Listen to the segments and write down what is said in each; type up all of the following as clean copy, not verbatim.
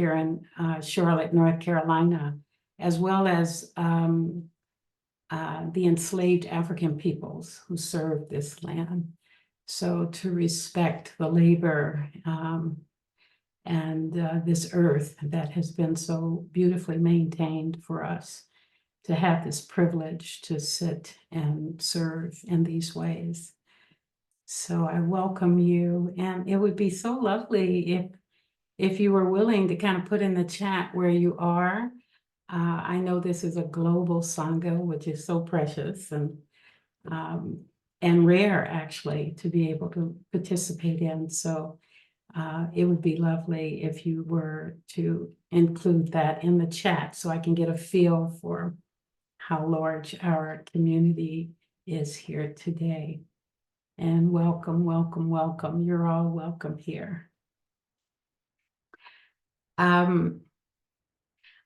here in Charlotte, North Carolina, as well as the enslaved African peoples who served this land. So to respect the labor and this earth that has been so beautifully maintained for us, to have this privilege to sit and serve in these ways. So I welcome you, and it would be so lovely if you were willing to kind of put in the chat where you are. I know this is a global Sangha, which is so precious and rare actually to be able to participate in. So it would be lovely if you were to include that in the chat so I can get a feel for how large our community is here today. And welcome, welcome, welcome. You're all welcome here.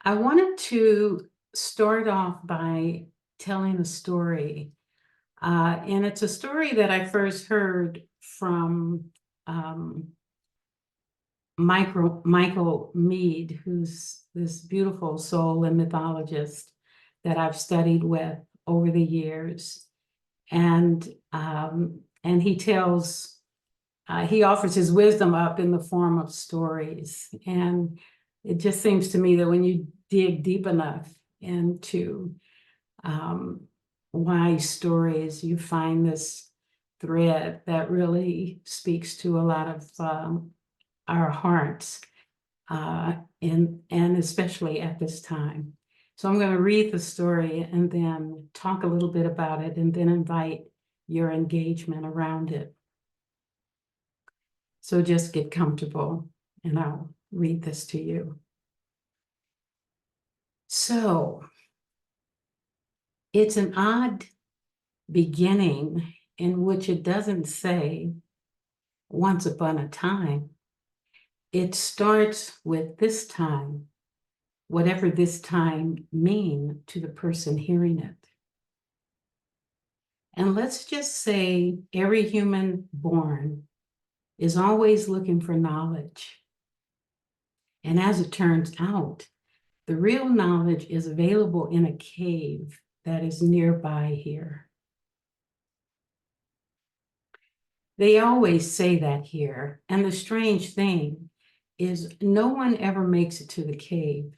I wanted to start off by telling a story. And it's a story that I first heard from Michael Meade, who's this beautiful soul and mythologist that I've studied with over the years. And he tells, he offers his wisdom up in the form of stories. And it just seems to me that when you dig deep enough into wise stories, you find this thread that really speaks to a lot of our hearts, and especially at this time. So I'm going to read the story and then talk a little bit about it and then invite your engagement around it. So just get comfortable and I'll read this to you. So it's an odd beginning in which it doesn't say once upon a time. It starts with this time, whatever this time mean to the person hearing it. And let's just say every human born is always looking for knowledge. And as it turns out, the real knowledge is available in a cave that is nearby here. They always say that here. And the strange thing is no one ever makes it to the cave.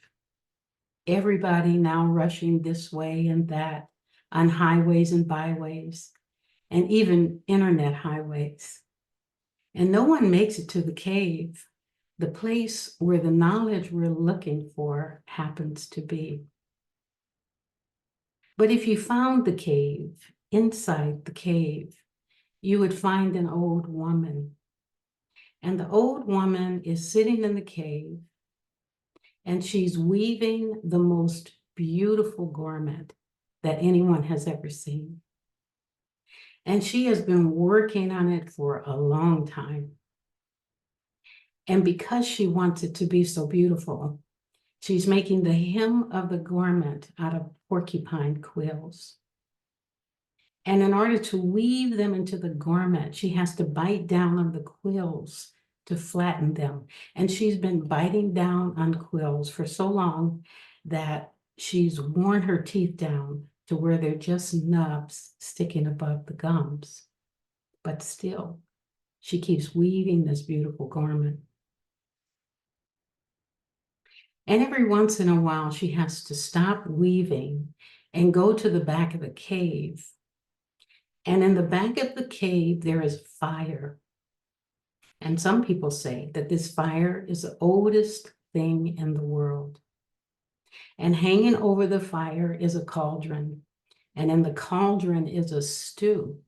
Everybody now rushing this way and that on highways and byways, and even internet highways. And no one makes it to the cave, the place where the knowledge we're looking for happens to be. But if you found the cave, inside the cave, you would find an old woman. And the old woman is sitting in the cave, and she's weaving the most beautiful garment that anyone has ever seen. And she has been working on it for a long time. And because she wants it to be so beautiful, she's making the hem of the garment out of porcupine quills. And in order to weave them into the garment, she has to bite down on the quills to flatten them. And she's been biting down on quills for so long that she's worn her teeth down to where they're just nubs sticking above the gums. But still, she keeps weaving this beautiful garment. And every once in a while, she has to stop weaving and go to the back of the cave. And in the back of the cave, there is fire. And some people say that this fire is the oldest thing in the world. And hanging over the fire is a cauldron. And in the cauldron is a stew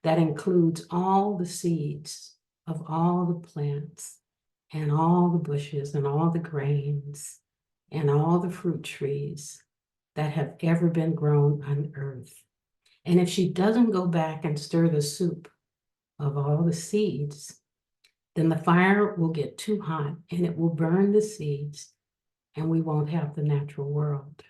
that includes all the seeds of all the plants and all the bushes and all the grains and all the fruit trees that have ever been grown on earth. And if she doesn't go back and stir the soup of all the seeds, then the fire will get too hot and it will burn the seeds and we won't have the natural world.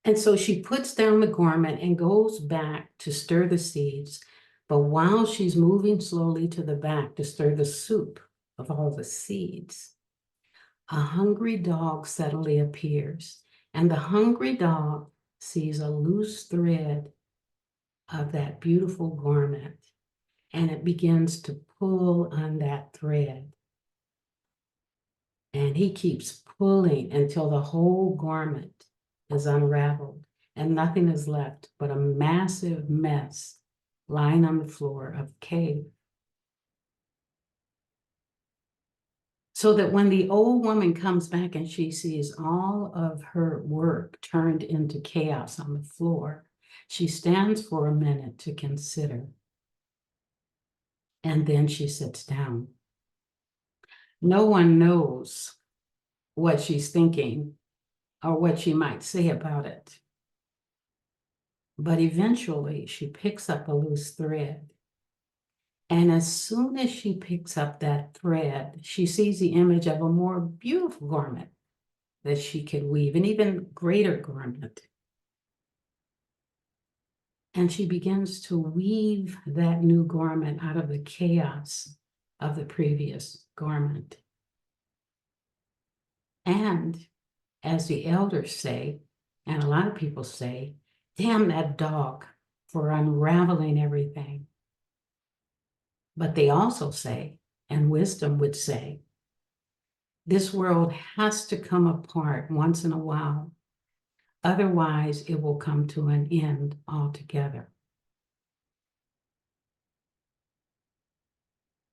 And so she puts down the garment and goes back to stir the seeds. But while she's moving slowly to the back to stir the soup of all the seeds, a hungry dog suddenly appears, and the hungry dog sees a loose thread of that beautiful garment, and it begins to pull on that thread. And he keeps pulling until the whole garment is unraveled and nothing is left but a massive mess lying on the floor of the cave. So that when the old woman comes back and she sees all of her work turned into chaos on the floor, she stands for a minute to consider. And then she sits down. No one knows what she's thinking or what she might say about it. But eventually she picks up a loose thread. And as soon as she picks up that thread, she sees the image of a more beautiful garment that she could weave, an even greater garment. And she begins to weave that new garment out of the chaos of the previous garment. And as the elders say, and a lot of people say, damn that dog for unraveling everything. But they also say, and wisdom would say, this world has to come apart once in a while. Otherwise, it will come to an end altogether.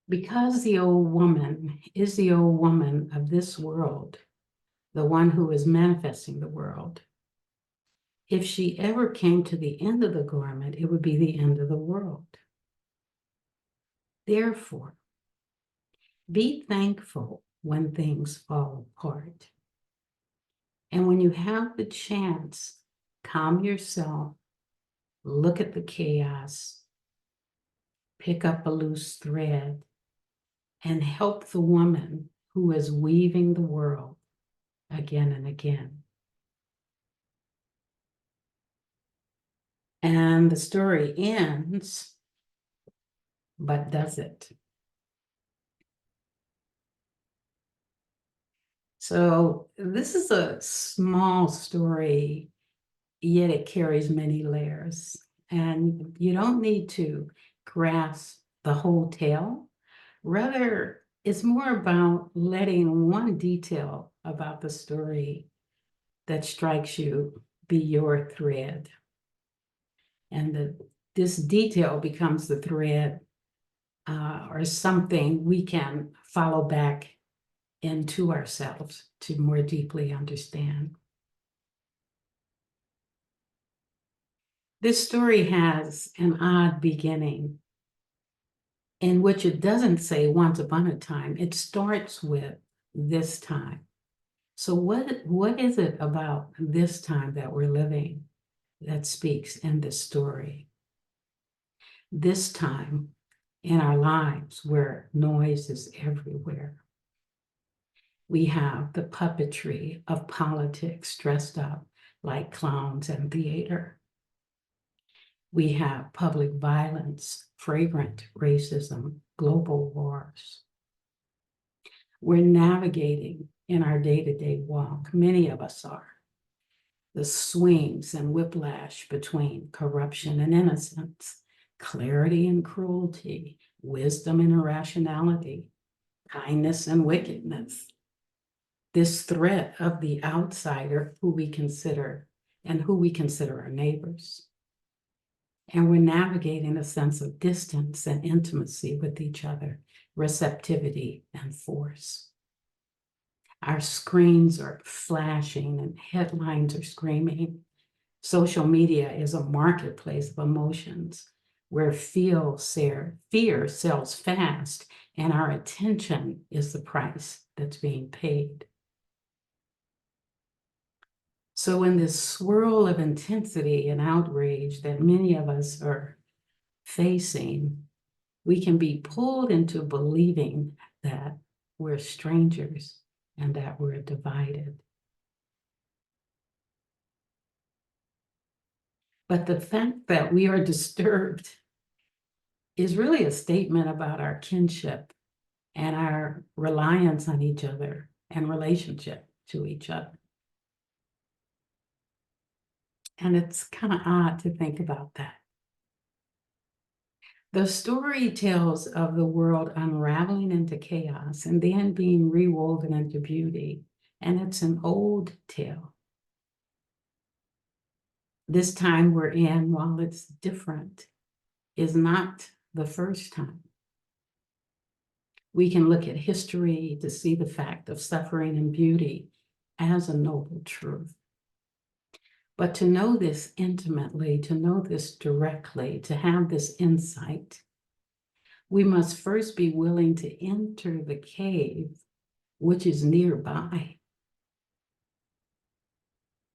Because the old woman is the old woman of this world, the one who is manifesting the world, if she ever came to the end of the garment, it would be the end of the world. Therefore, be thankful when things fall apart. And when you have the chance, calm yourself, look at the chaos, pick up a loose thread, and help the woman who is weaving the world again and again. And the story ends, but does it? So this is a small story, yet it carries many layers. And you don't need to grasp the whole tale. Rather, it's more about letting one detail about the story that strikes you be your thread. And this detail becomes the thread or something we can follow back into ourselves to more deeply understand. This story has an odd beginning in which it doesn't say once upon a time. It starts with this time. So what is it about this time that we're living that speaks in this story? This time in our lives where noise is everywhere. We have the puppetry of politics dressed up like clowns and theater. We have public violence, fragrant racism, global wars. We're navigating in our day-to-day walk, many of us are, the swings and whiplash between corruption and innocence, clarity and cruelty, wisdom and irrationality, kindness and wickedness. This threat of the outsider who we consider our neighbors. And we're navigating a sense of distance and intimacy with each other, receptivity and force. Our screens are flashing and headlines are screaming. Social media is a marketplace of emotions where fear sells fast and our attention is the price that's being paid. So in this swirl of intensity and outrage that many of us are facing, we can be pulled into believing that we're strangers and that we're divided. But the fact that we are disturbed is really a statement about our kinship and our reliance on each other and relationship to each other. And it's kind of odd to think about that. The story tells of the world unraveling into chaos and then being rewoven into beauty. And it's an old tale. This time we're in, while it's different, is not the first time. We can look at history to see the fact of suffering and beauty as a noble truth. But to know this intimately, to know this directly, to have this insight, we must first be willing to enter the cave, which is nearby.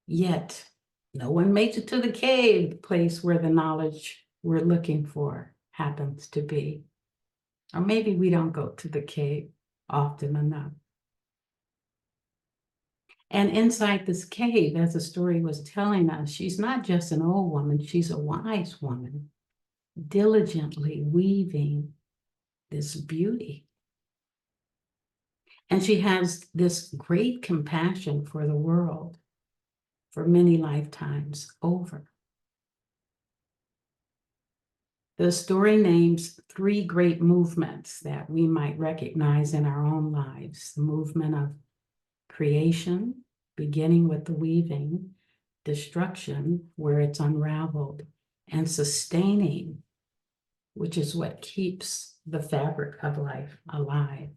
Yet, no one makes it to the cave, the place where the knowledge we're looking for happens to be. Or maybe we don't go to the cave often enough. And inside this cave, as the story was telling us, she's not just an old woman, she's a wise woman, diligently weaving this beauty. And she has this great compassion for the world for many lifetimes over. The story names 3 great movements that we might recognize in our own lives: the movement of creation, beginning with the weaving, destruction, where it's unraveled, and sustaining, which is what keeps the fabric of life alive.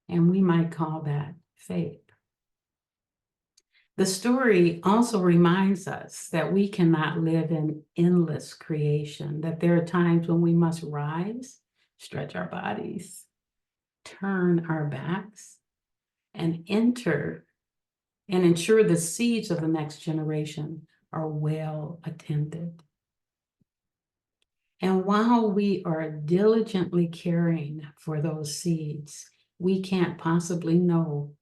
And we might call that faith. The story also reminds us that we cannot live in endless creation, that there are times when we must rise, stretch our bodies, turn our backs, and enter and ensure the seeds of the next generation are well attended. And while we are diligently caring for those seeds, we can't possibly know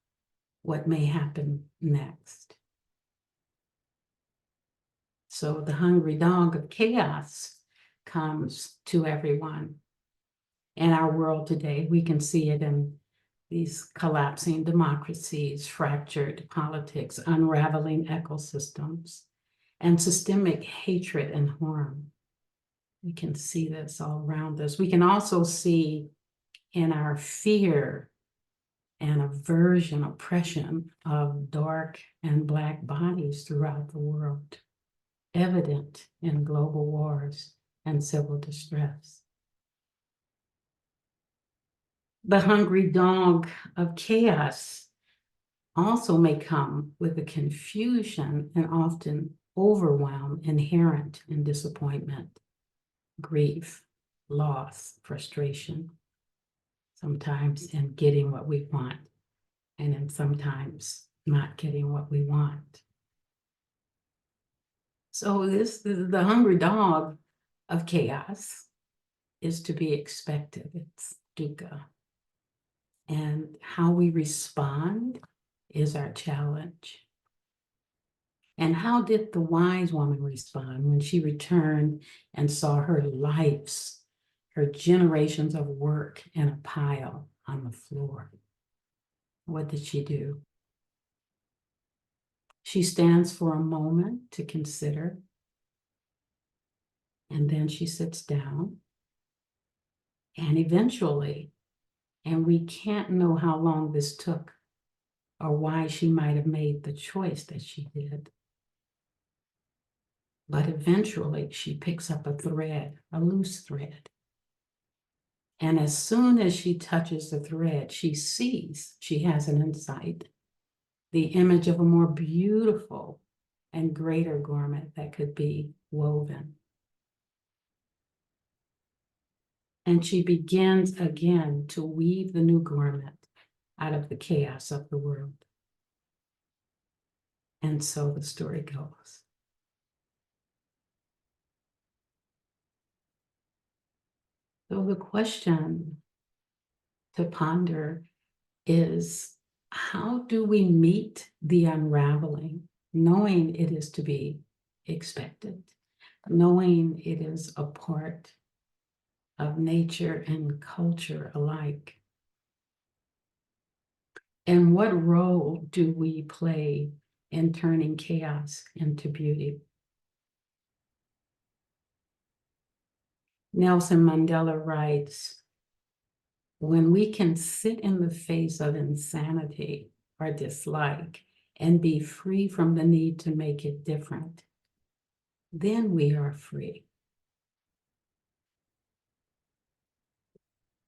what may happen next. So the hungry dog of chaos comes to everyone. In our world today, we can see it in these collapsing democracies, fractured politics, unraveling ecosystems, and systemic hatred and harm. We can see this all around us. We can also see in our fear and aversion, oppression of dark and Black bodies throughout the world, evident in global wars and civil distress. The hungry dog of chaos also may come with the confusion and often overwhelm inherent in disappointment, grief, loss, frustration, sometimes in getting what we want, and then sometimes not getting what we want. So the hungry dog of chaos is to be expected. It's dukkha. And how we respond is our challenge. And how did the wise woman respond when she returned and saw her lives, her generations of work in a pile on the floor? What did she do? She stands for a moment to consider, and then she sits down, and eventually, and we can't know how long this took or why she might have made the choice that she did. But eventually she picks up a thread, a loose thread. And as soon as she touches the thread, she sees, she has an insight, the image of a more beautiful and greater garment that could be woven. And she begins again to weave the new garment out of the chaos of the world. And so the story goes. So the question to ponder is, how do we meet the unraveling, knowing it is to be expected, knowing it is a part of nature and culture alike? And what role do we play in turning chaos into beauty? Nelson Mandela writes, when we can sit in the face of insanity or dislike and be free from the need to make it different, then we are free.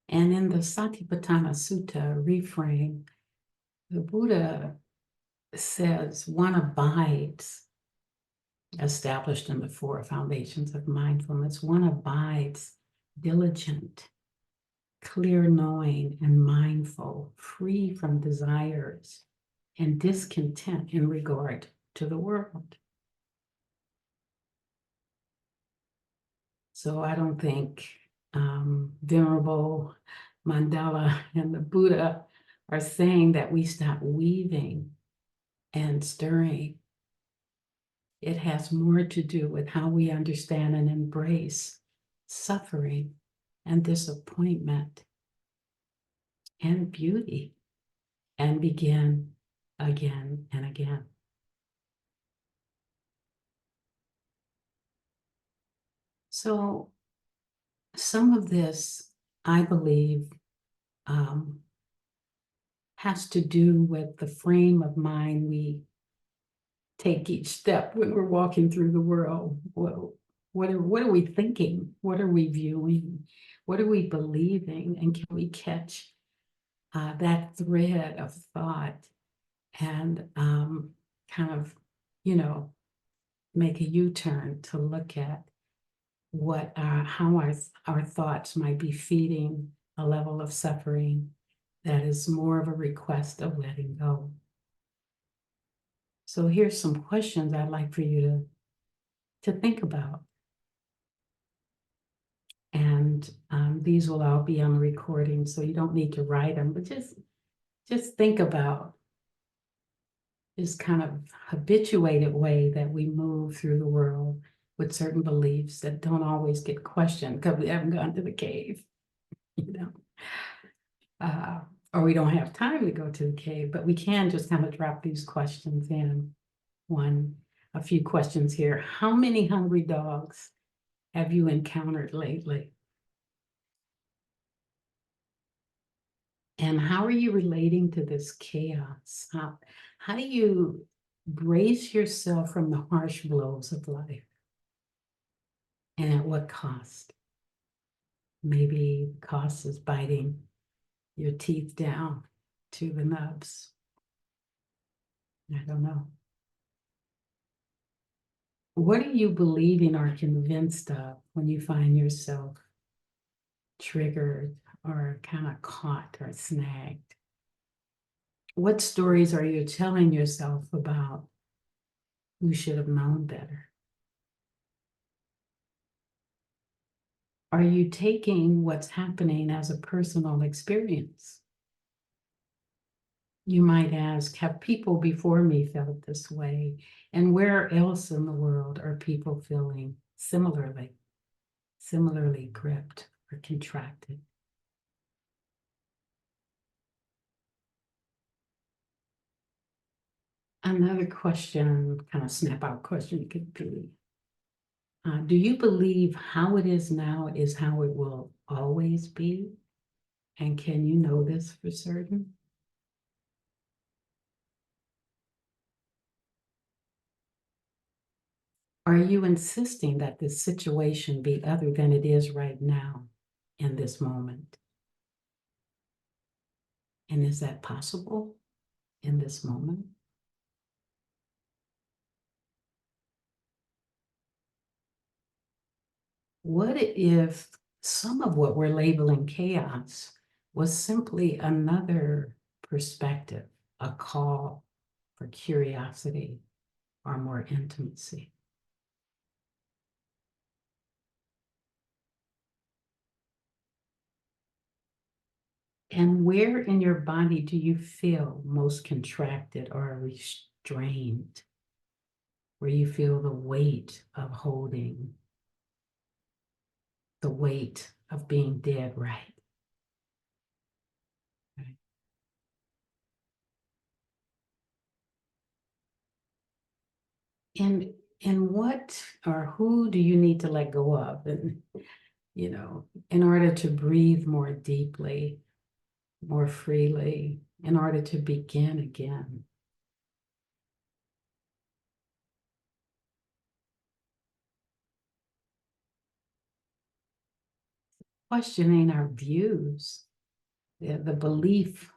And in the Satipatthana Sutta reframe, the Buddha says one abides, established in the four foundations of mindfulness, one abides diligent, clear knowing, and mindful, free from desires and discontent in regard to the world. So I don't think Venerable Mandela and the Buddha are saying that we stop weaving and stirring. It has more to do with how we understand and embrace suffering and disappointment and beauty and begin again and again. So some of this, I believe, has to do with the frame of mind we take each step when we're walking through the world. Well, what are we thinking? What are we viewing? What are we believing? And can we catch that thread of thought and kind of, make a U-turn to look at how our thoughts might be feeding a level of suffering that is more of a request of letting go. So here's some questions I'd like for you to think about. And these will all be on the recording, so you don't need to write them, but just think about this kind of habituated way that we move through the world with certain beliefs that don't always get questioned because we haven't gone to the cave, or we don't have time to go to the cave, but we can just kind of drop these questions in. A few questions here. How many hungry dogs have you encountered lately? And how are you relating to this chaos? How do you brace yourself from the harsh blows of life? And at what cost? Maybe the cost is biting your teeth down to the nubs. I don't know. What are you believing or convinced of when you find yourself triggered or kind of caught or snagged? What stories are you telling yourself about who should have known better? Are you taking what's happening as a personal experience? You might ask, have people before me felt this way? And where else in the world are people feeling similarly gripped or contracted? Another question, kind of snap out question could be, do you believe how it is now is how it will always be? And can you know this for certain? Are you insisting that this situation be other than it is right now in this moment? And is that possible in this moment? What if some of what we're labeling chaos was simply another perspective, a call for curiosity or more intimacy? And where in your body do you feel most contracted or restrained? Where you feel the weight of holding, the weight of being dead right. And what or who do you need to let go of? And, in order to breathe more deeply, more freely, in order to begin again. Questioning our views, the belief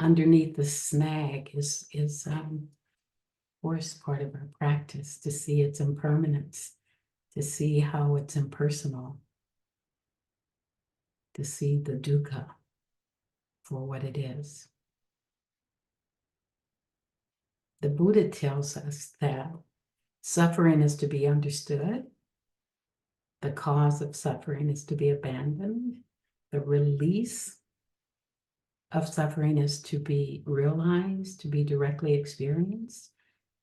underneath the snag is course part of our practice, to see its impermanence, to see how it's impersonal, to see the dukkha for what it is. The Buddha tells us that suffering is to be understood, the cause of suffering is to be abandoned, the release of suffering is to be realized, to be directly experienced.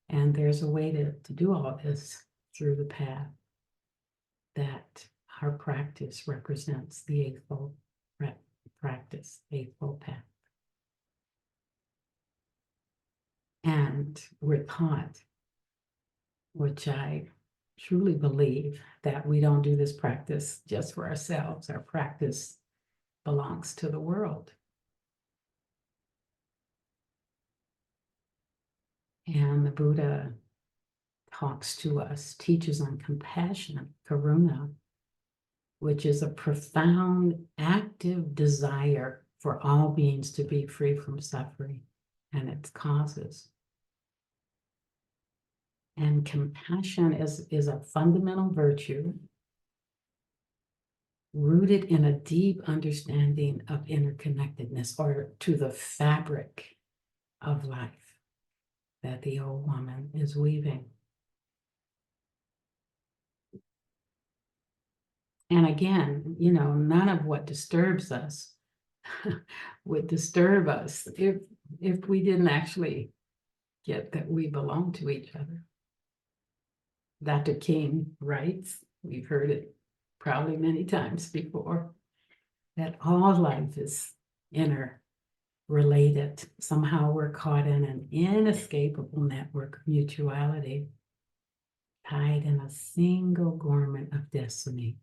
And there's a way to do all this through the path that our practice represents, the Eightfold Practice, Eightfold Path. And we're taught, which I truly believe, that we don't do this practice just for ourselves. Our practice belongs to the world. And the Buddha talks to us, teaches on compassion, karuna, which is a profound, active desire for all beings to be free from suffering and its causes. And compassion is a fundamental virtue rooted in a deep understanding of interconnectedness, or to the fabric of life that the old woman is weaving. And again, none of what disturbs us would disturb us if we didn't actually get that we belong to each other. Dr. King writes, we've heard it probably many times before, that all life is interrelated. Somehow we're caught in an inescapable network of mutuality, tied in a single garment of destiny.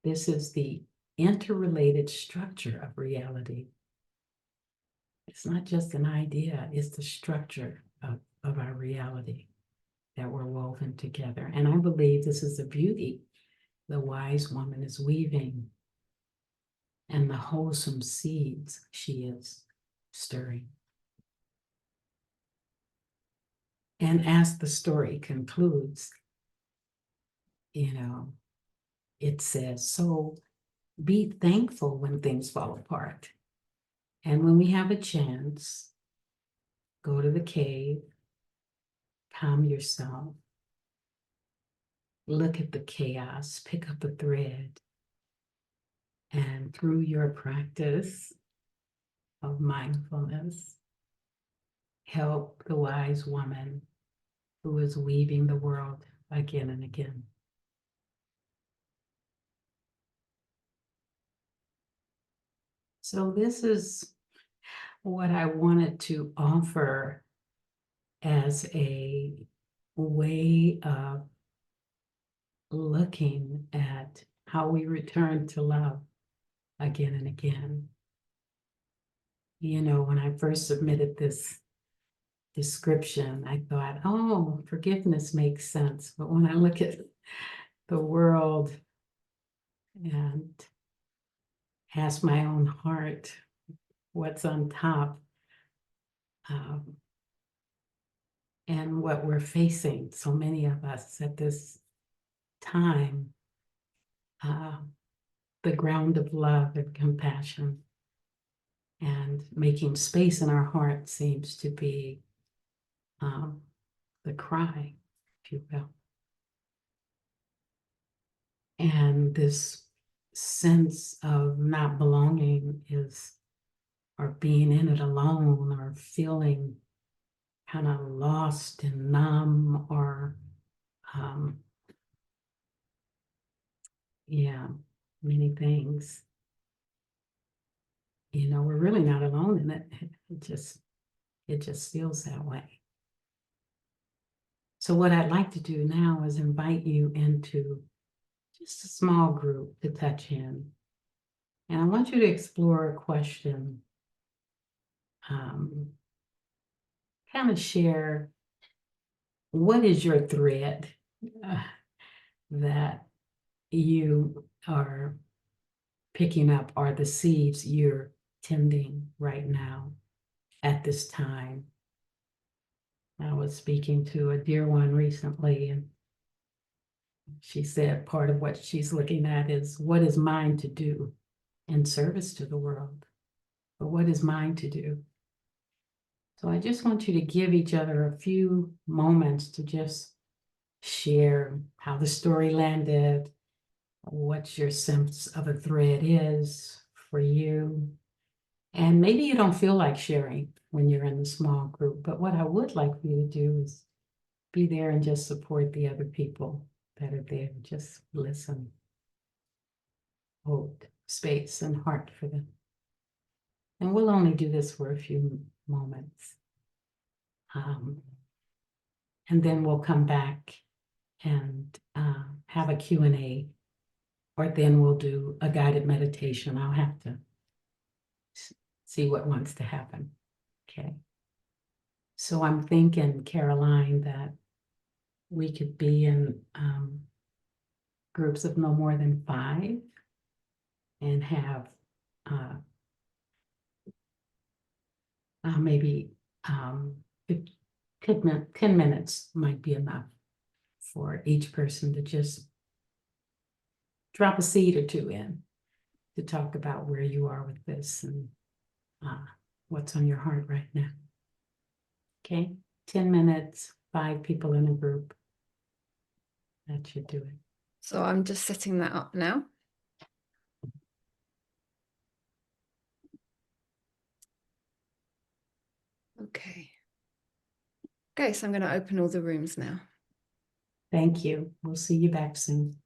This is the interrelated structure of reality. It's not just an idea, it's the structure of our reality that we're woven together. And I believe this is the beauty the wise woman is weaving, and the wholesome seeds she is stirring. And as the story concludes, it says, so be thankful when things fall apart. And when we have a chance, go to the cave, calm yourself, look at the chaos, pick up a thread, and through your practice of mindfulness, help the wise woman who is weaving the world again and again. So this is what I wanted to offer as a way of looking at how we return to love again and again. When I first submitted this description, I thought, oh, forgiveness makes sense. But when I look at the world and ask my own heart what's on top, and what we're facing, so many of us at this time, the ground of love and compassion and making space in our heart seems to be the cry, if you will. And this sense of not belonging or being in it alone, or feeling kind of lost and numb, or Yeah, many things. We're really not alone in it. It just feels that way. So what I'd like to do now is invite you into just a small group to touch in. And I want you to explore a question, kind of share what is your thread uh, that you are picking up, or the seeds you're tending right now at this time. I was speaking to a dear one recently, and she said part of what she's looking at is what is mine to do in service to the world, but what is mine to do? So I just want you to give each other a few moments to just share how the story landed, what your sense of a thread is for you. And maybe you don't feel like sharing when you're in the small group, but what I would like for you to do is be there and just support the other people that are there. Just listen, hold space and heart for them. And we'll only do this for a few moments. And then we'll come back and have a Q&A, or then we'll do a guided meditation. I'll have to see what wants to happen. Okay. So I'm thinking, Caroline, that we could be in groups of no more than 5 and have maybe 10 minutes might be enough for each person to just drop a seed or two in to talk about where you are with this and what's on your heart right now. Okay, 10 minutes, 5 people in a group. That should do it. So I'm just setting that up now. Okay. Okay, so I'm going to open all the rooms now. Thank you. We'll see you back soon.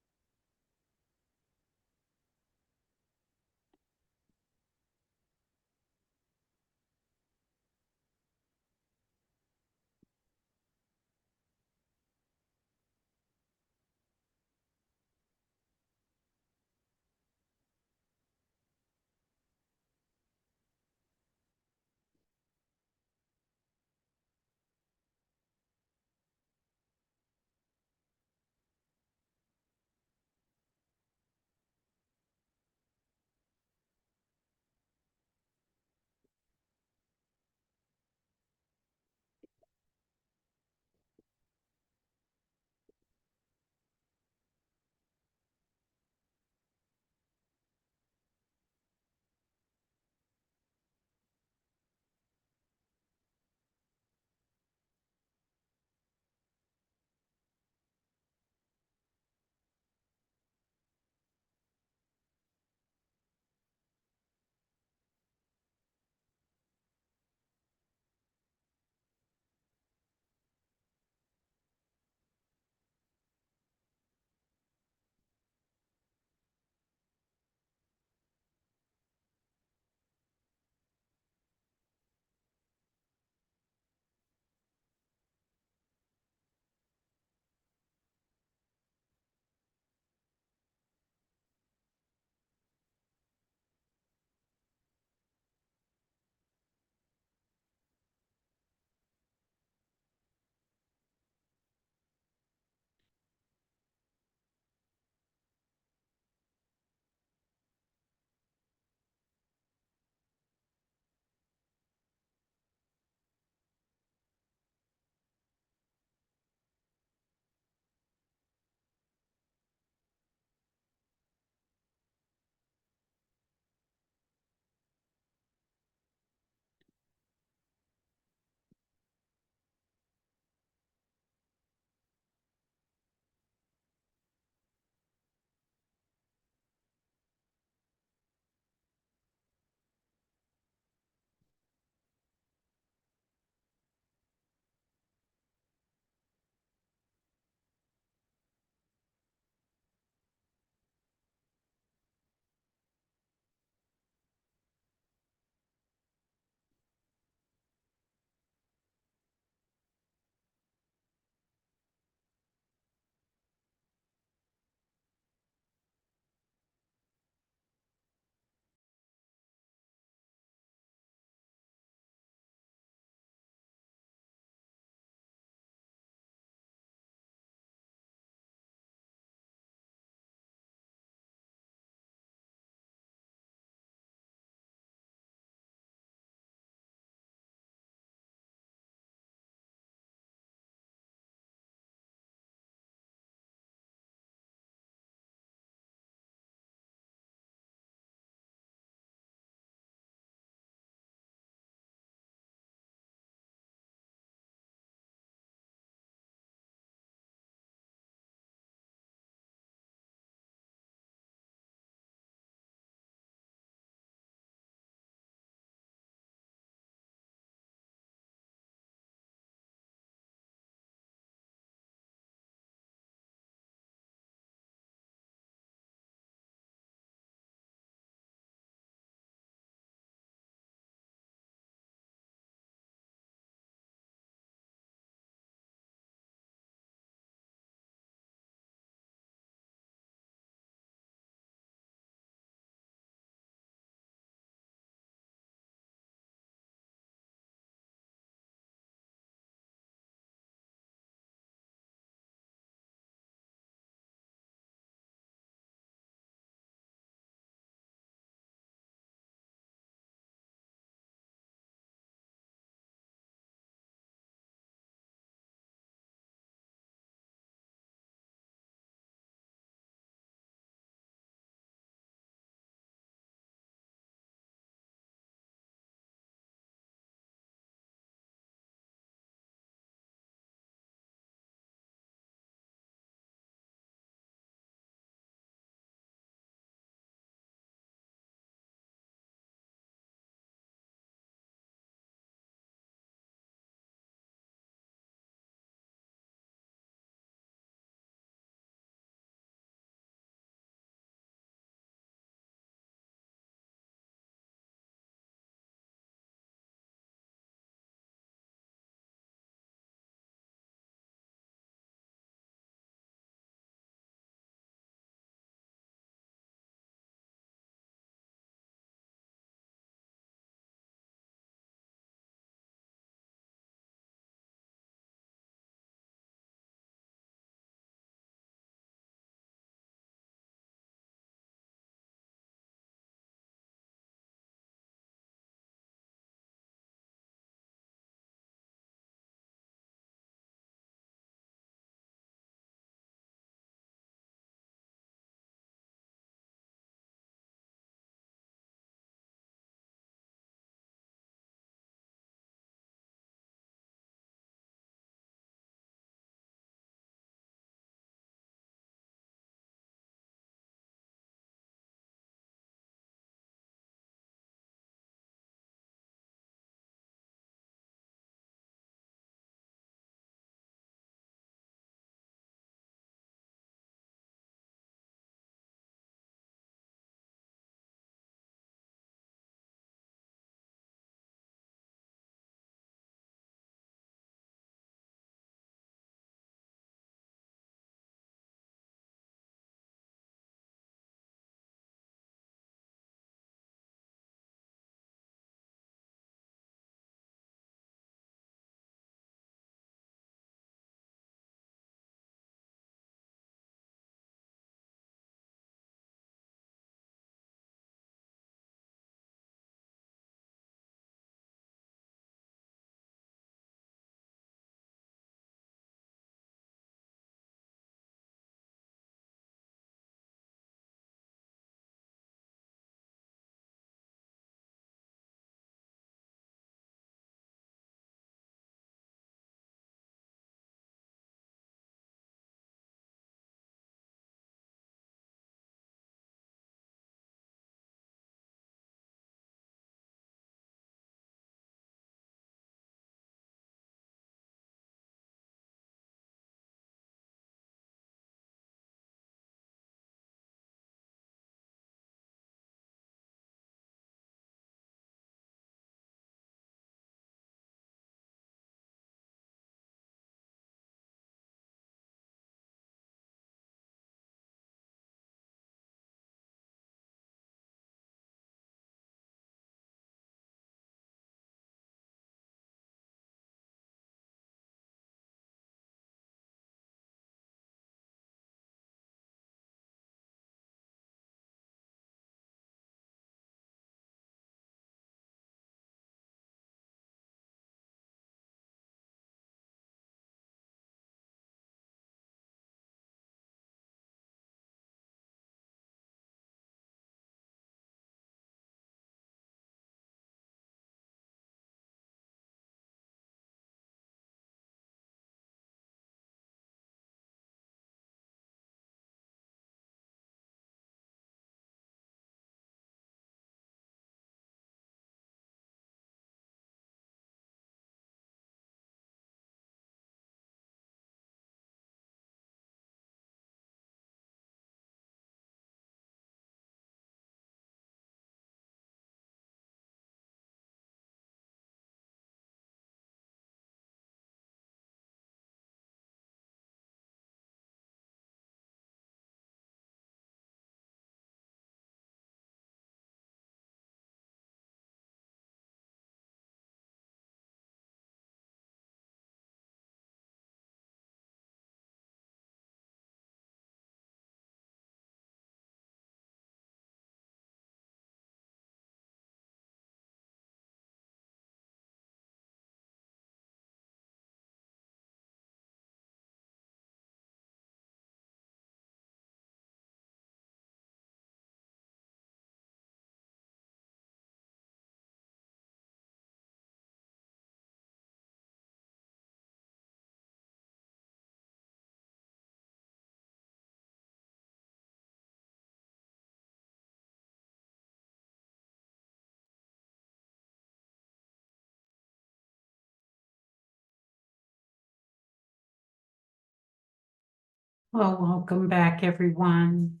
Well, welcome back, everyone.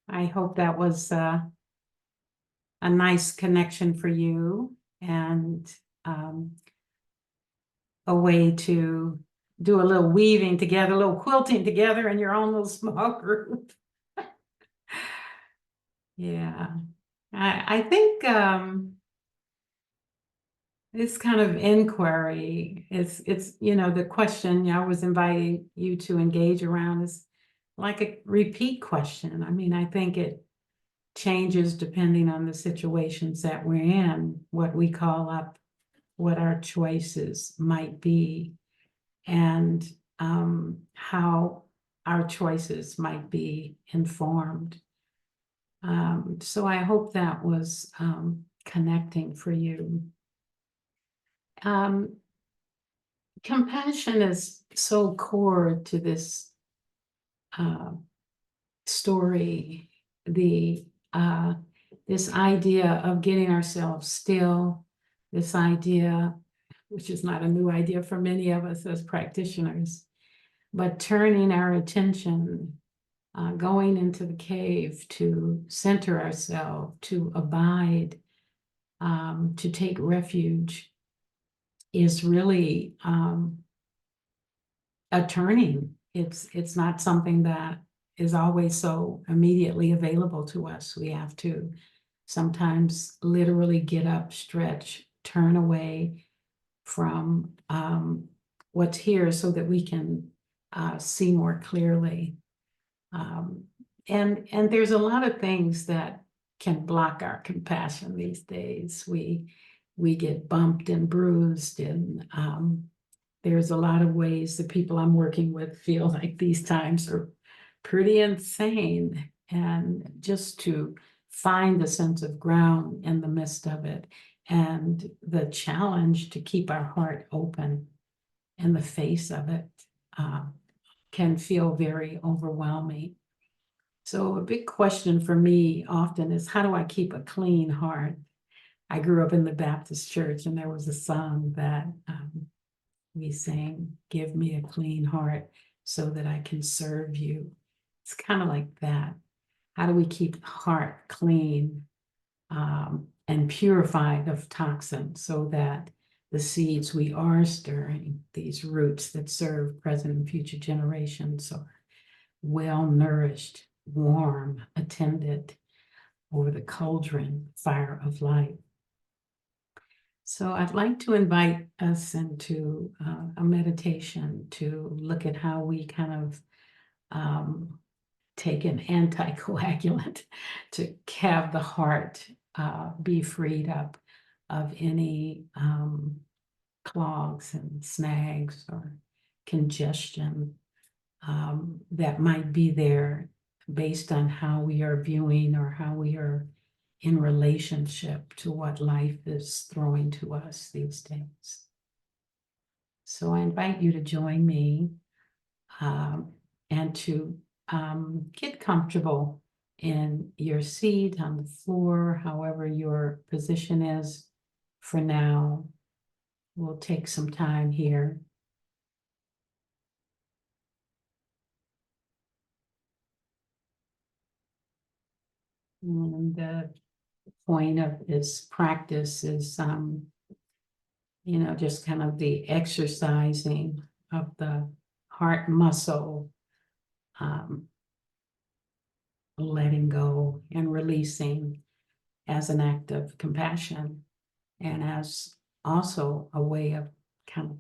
I hope that was a nice connection for you and a way to do a little weaving together, a little quilting together in your own little small group. Yeah, I think this kind of inquiry it's the question I was inviting you to engage around is like a repeat question. I mean, I think it changes depending on the situations that we're in, what we call up, what our choices might be, and how our choices might be informed. So I hope that was connecting for you. Compassion is so core to this story, this idea of getting ourselves still, this idea, which is not a new idea for many of us as practitioners, but turning our attention, going into the cave to center ourselves, to abide, to take refuge is really a turning. It's not something that is always so immediately available to us. We have to sometimes literally get up, stretch, turn away from what's here so that we can see more clearly. And there's a lot of things that can block our compassion these days. We get bumped and bruised, and there's a lot of ways the people I'm working with feel like these times are pretty insane. And just to find a sense of ground in the midst of it, and the challenge to keep our heart open in the face of it can feel very overwhelming. So a big question for me often is, how do I keep a clean heart? I grew up in the Baptist church, and there was a song that we sang, "Give me a clean heart so that I can serve you." It's kind of like that. How do we keep the heart clean and purified of toxins so that the seeds we are stirring, these roots that serve present and future generations, are well nourished, warm, attended over the cauldron fire of life? So I'd like to invite us into a meditation to look at how we kind of take an anticoagulant to have the heart be freed up of any clogs and snags or congestion that might be there based on how we are viewing or how we are in relationship to what life is throwing to us these days. So I invite you to join me and to get comfortable in your seat, on the floor, however your position is for now. We'll take some time here. And the point of this practice is, just kind of the exercising of the heart muscle, letting go and releasing as an act of compassion, and as also a way of kind of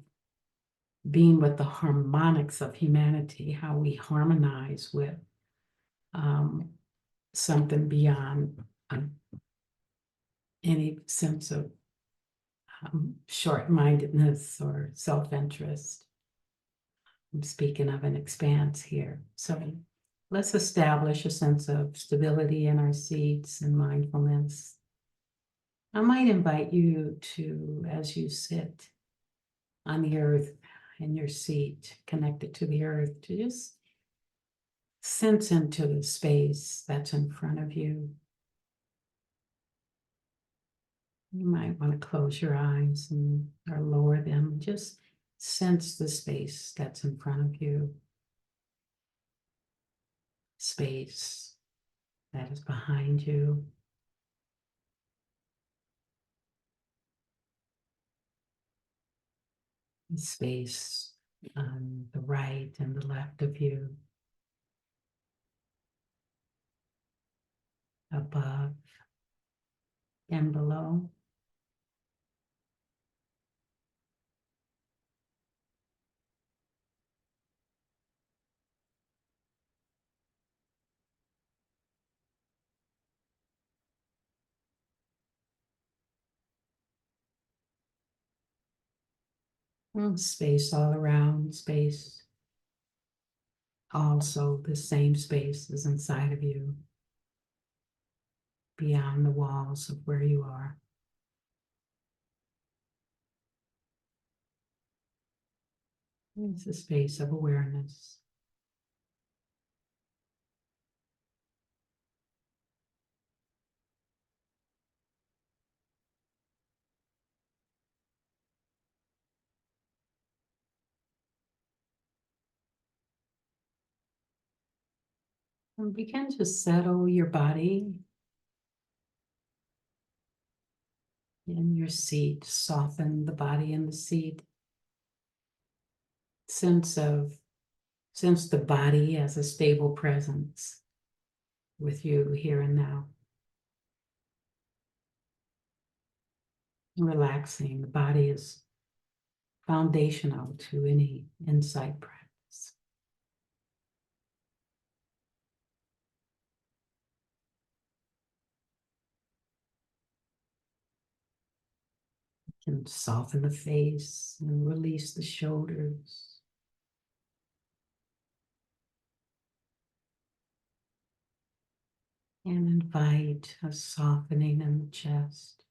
being with the harmonics of humanity, how we harmonize with something beyond any sense of short-mindedness or self-interest. I'm speaking of an expanse here. So let's establish a sense of stability in our seats and mindfulness. I might invite you to, as you sit on the earth in your seat, connected to the earth, to just sense into the space that's in front of you. You might want to close your eyes or lower them. Just sense the space that's in front of you. space that is behind you. Space on the right and the left of you, above and below. Space all around, space also the same space is inside of you, beyond the walls of where you are. It's a space of awareness. And begin to settle your body in your seat, soften the body in the seat. Sense the body as a stable presence with you here and now. Relaxing, the body is foundational to any insight practice. You can soften the face and release the shoulders. And invite a softening in the chest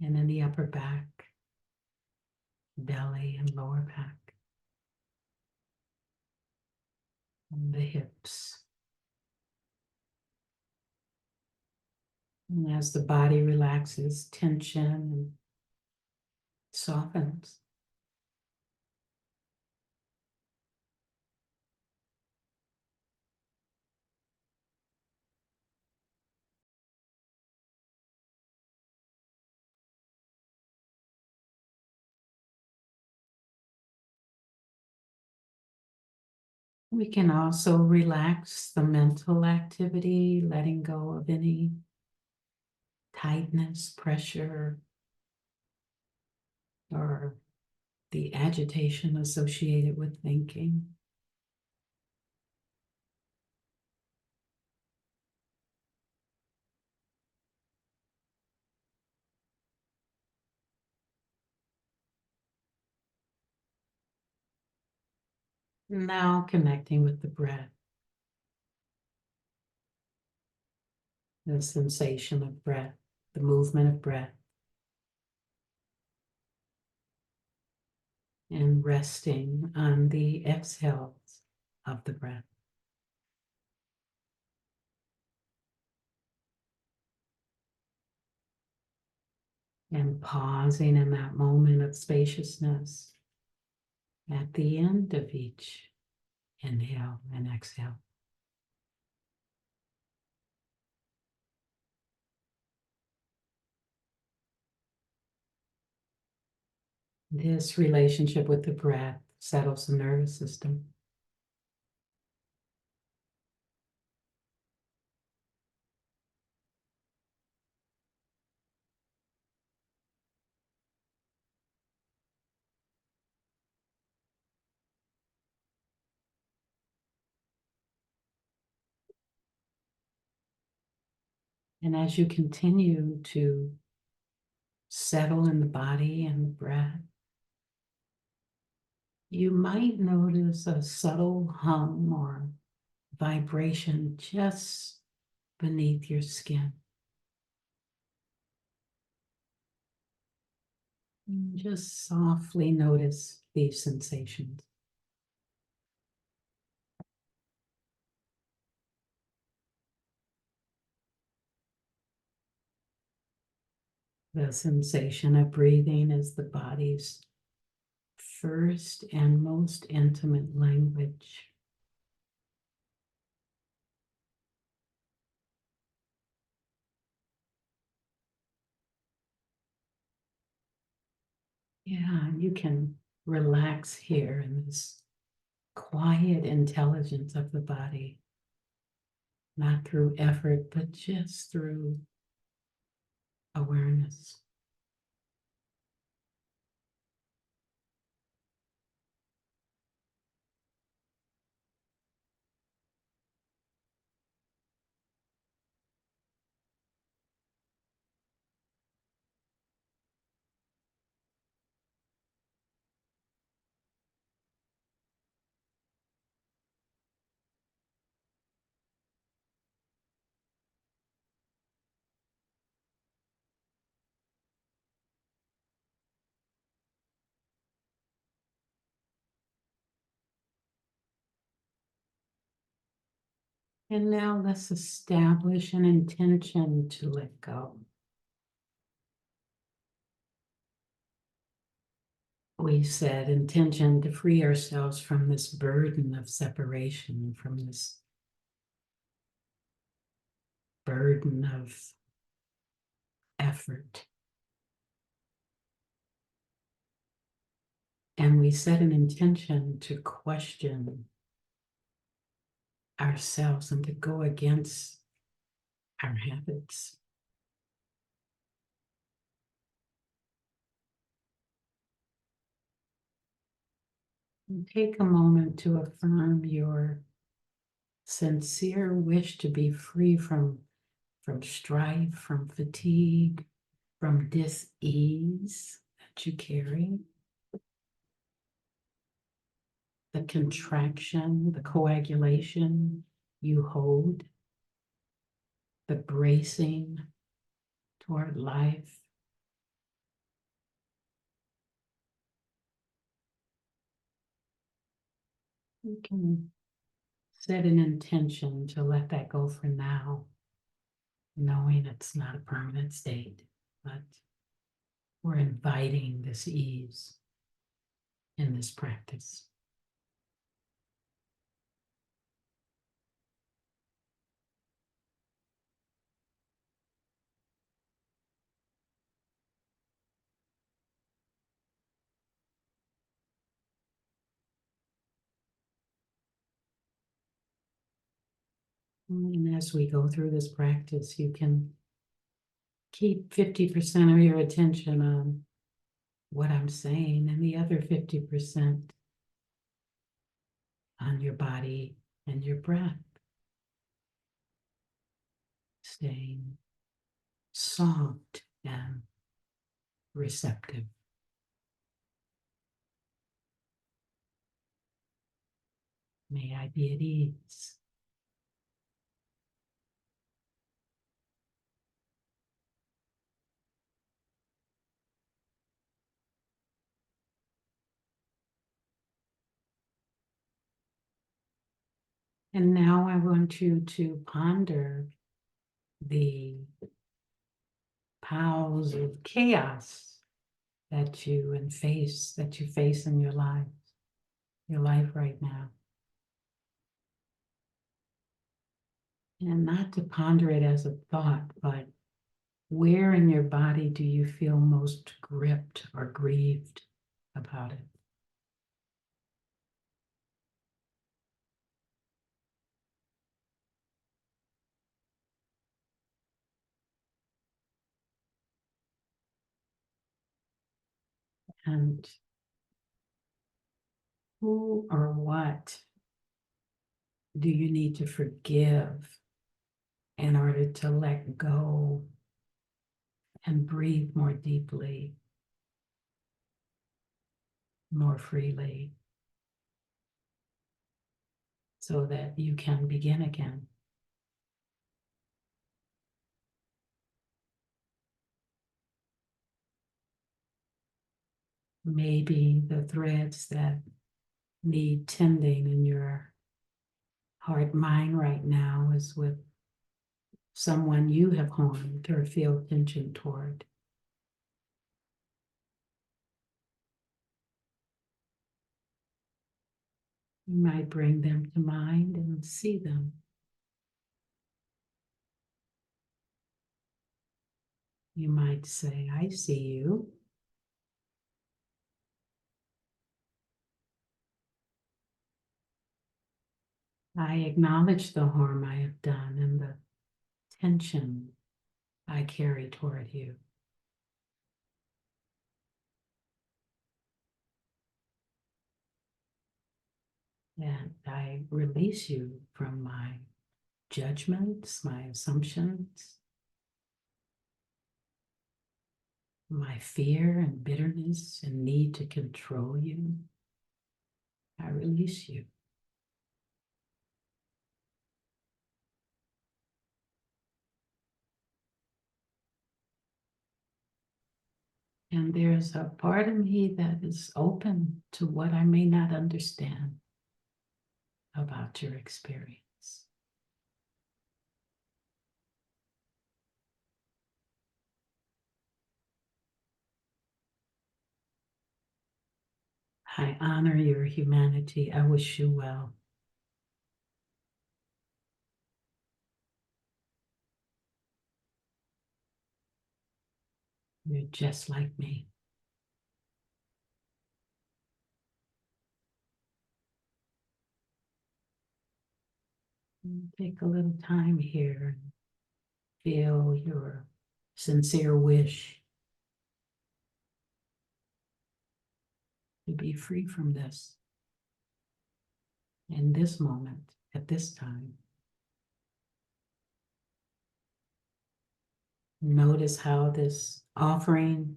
and in the upper back, belly and lower back, and the hips. And as the body relaxes, tension and softens. We can also relax the mental activity, letting go of any tightness, pressure, or the agitation associated with thinking. Now connecting with the breath, the sensation of breath, the movement of breath, and resting on the exhales of the breath. And pausing in that moment of spaciousness at the end of each inhale and exhale. This relationship with the breath settles the nervous system. And as you continue to settle in the body and the breath, you might notice a subtle hum or vibration just beneath your skin. And just softly notice these sensations. The sensation of breathing is the body's first and most intimate language. Yeah, you can relax here in this quiet intelligence of the body, not through effort, but just through awareness. And now let's establish an intention to let go. We said intention to free ourselves from this burden of separation, from this burden of effort. And we set an intention to question ourselves and to go against our habits. And take a moment to affirm your sincere wish to be free from strife, from fatigue, from dis-ease that you carry, the contraction, the coagulation you hold, the bracing toward life. You can set an intention to let that go for now, knowing it's not a permanent state, but we're inviting this ease in this practice. And as we go through this practice, you can keep 50% of your attention on what I'm saying and the other 50% on your body and your breath. Staying soft and receptive. May I be at ease. And now I want you to ponder the piles of chaos that you face in your life right now. And not to ponder it as a thought, but where in your body do you feel most gripped or grieved about it? And who or what do you need to forgive in order to let go and breathe more deeply, more freely, so that you can begin again? Maybe the threads that need tending in your heart mind right now is with someone you have harmed or feel tension toward. You might bring them to mind and see them. You might say, I see you. I acknowledge the harm I have done and the tension I carry toward you. And I release you from my judgments, my assumptions, my fear and bitterness and need to control you. I release you. And there's a part of me that is open to what I may not understand about your experience. I honor your humanity. I wish you well. You're just like me. Take a little time here and feel your sincere wish to be free from this in this moment, at this time. Notice how this offering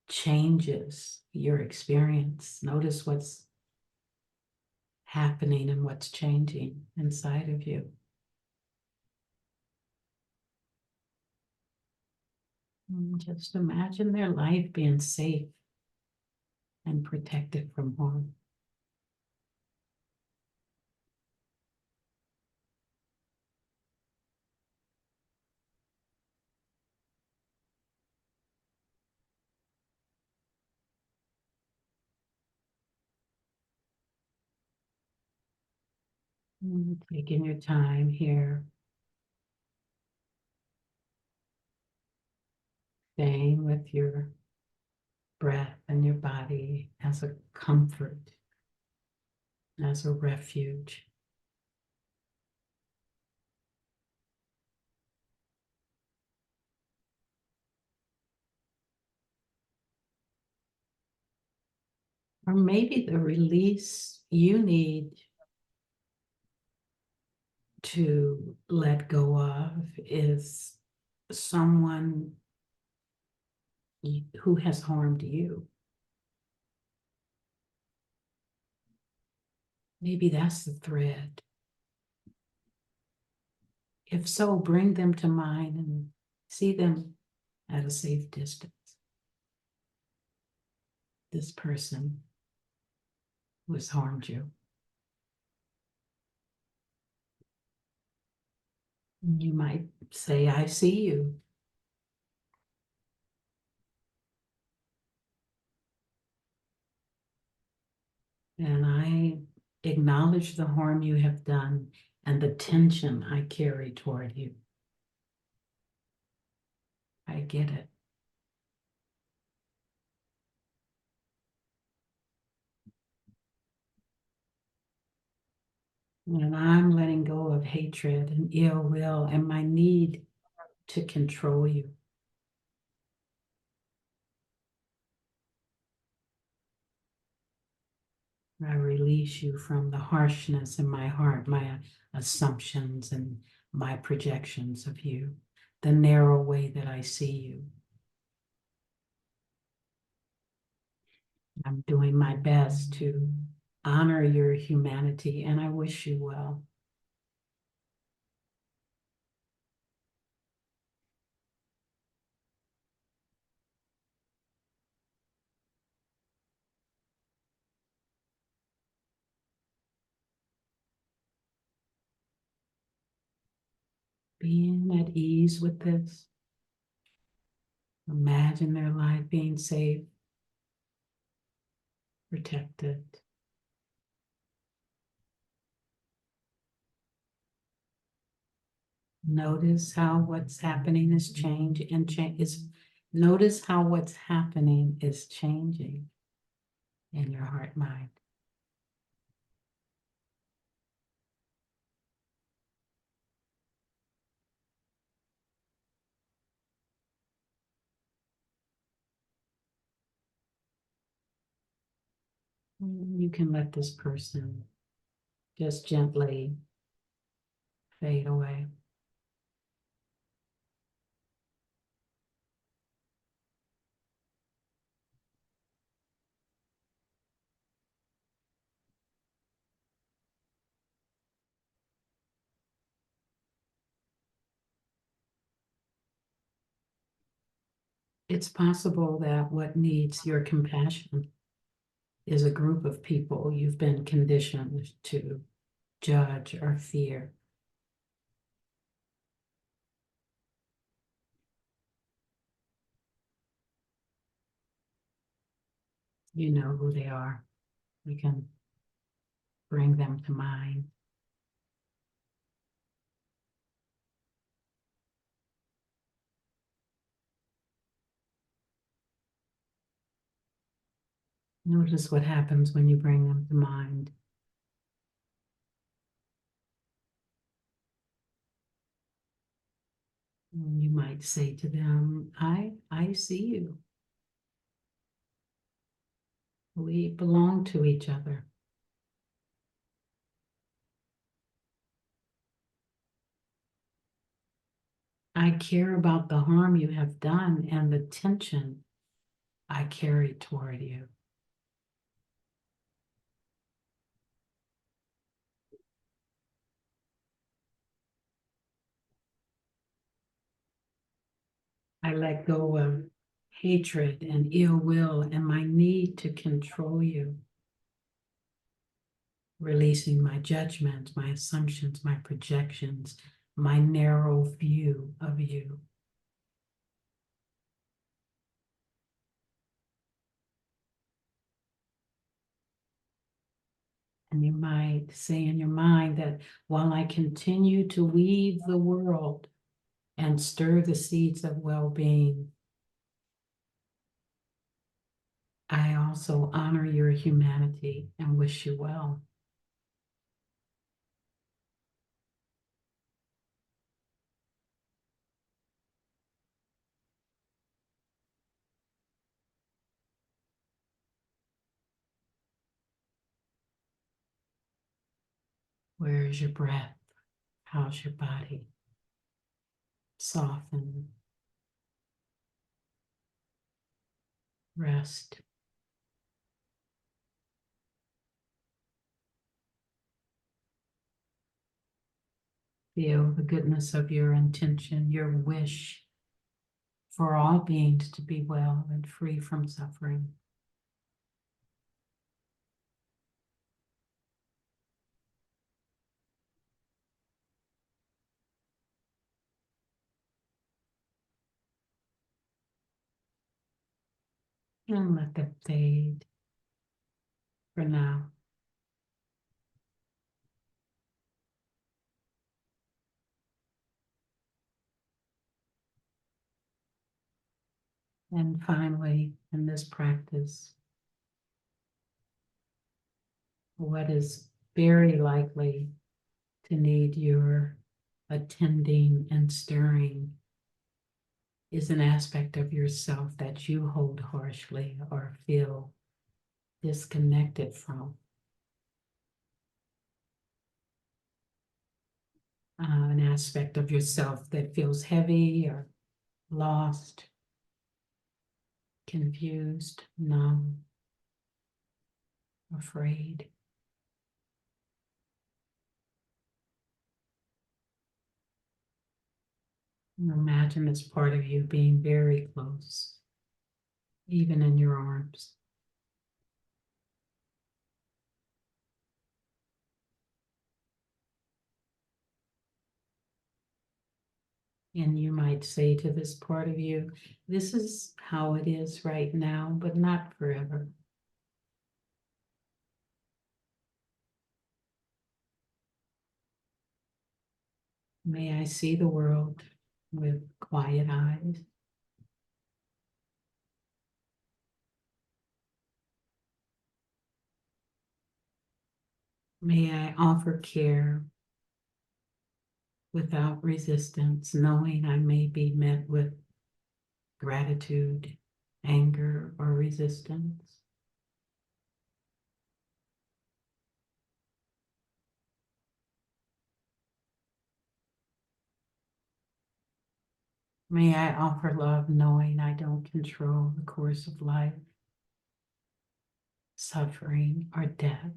changes your experience. Notice what's happening and what's changing inside of you. And just imagine their life being safe and protected from harm. Taking your time here, staying with your breath and your body as a comfort, as a refuge. Or maybe the release you need to let go of is someone who has harmed you. Maybe that's the thread. If so, bring them to mind and see them at a safe distance. This person who has harmed you. You might say, I see you. And I acknowledge the harm you have done and the tension I carry toward you. I get it. And I'm letting go of hatred and ill will and my need to control you. I release you from the harshness in my heart, my assumptions and my projections of you, the narrow way that I see you. I'm doing my best to honor your humanity, and I wish you well. Being at ease with this. Imagine their life being safe, protected. Notice how what's happening is changing and notice how what's happening is changing in your heart mind. You can let this person just gently fade away. It's possible that what needs your compassion is a group of people you've been conditioned to judge or fear. You know who they are. You can bring them to mind. Notice what happens when you bring them to mind. You might say to them, I see you. We belong to each other. I care about the harm you have done and the tension I carry toward you. I let go of hatred and ill will and my need to control you, releasing my judgments, my assumptions, my projections, my narrow view of you. And you might say in your mind that while I continue to weave the world and stir the seeds of well-being, I also honor your humanity and wish you well. Where is your breath? How's your body? Soften, rest. Feel the goodness of your intention, your wish for all beings to be well and free from suffering. And let them fade for now. And finally, in this practice, what is very likely to need your attending and stirring is an aspect of yourself that you hold harshly or feel disconnected from. An aspect of yourself that feels heavy or lost, confused, numb, afraid. Imagine this part of you being very close, even in your arms. And you might say to this part of you, this is how it is right now, but not forever. May I see the world with quiet eyes. May I offer care without resistance, knowing I may be met with gratitude, anger, or resistance. May I offer love knowing I don't control the course of life, suffering, or death.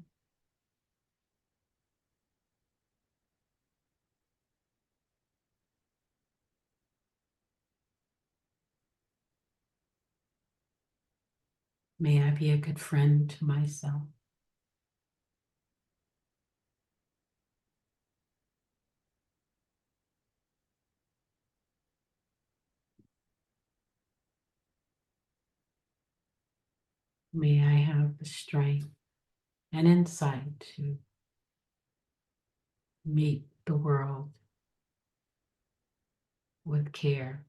May I be a good friend to myself. May I have the strength and insight to meet the world with care.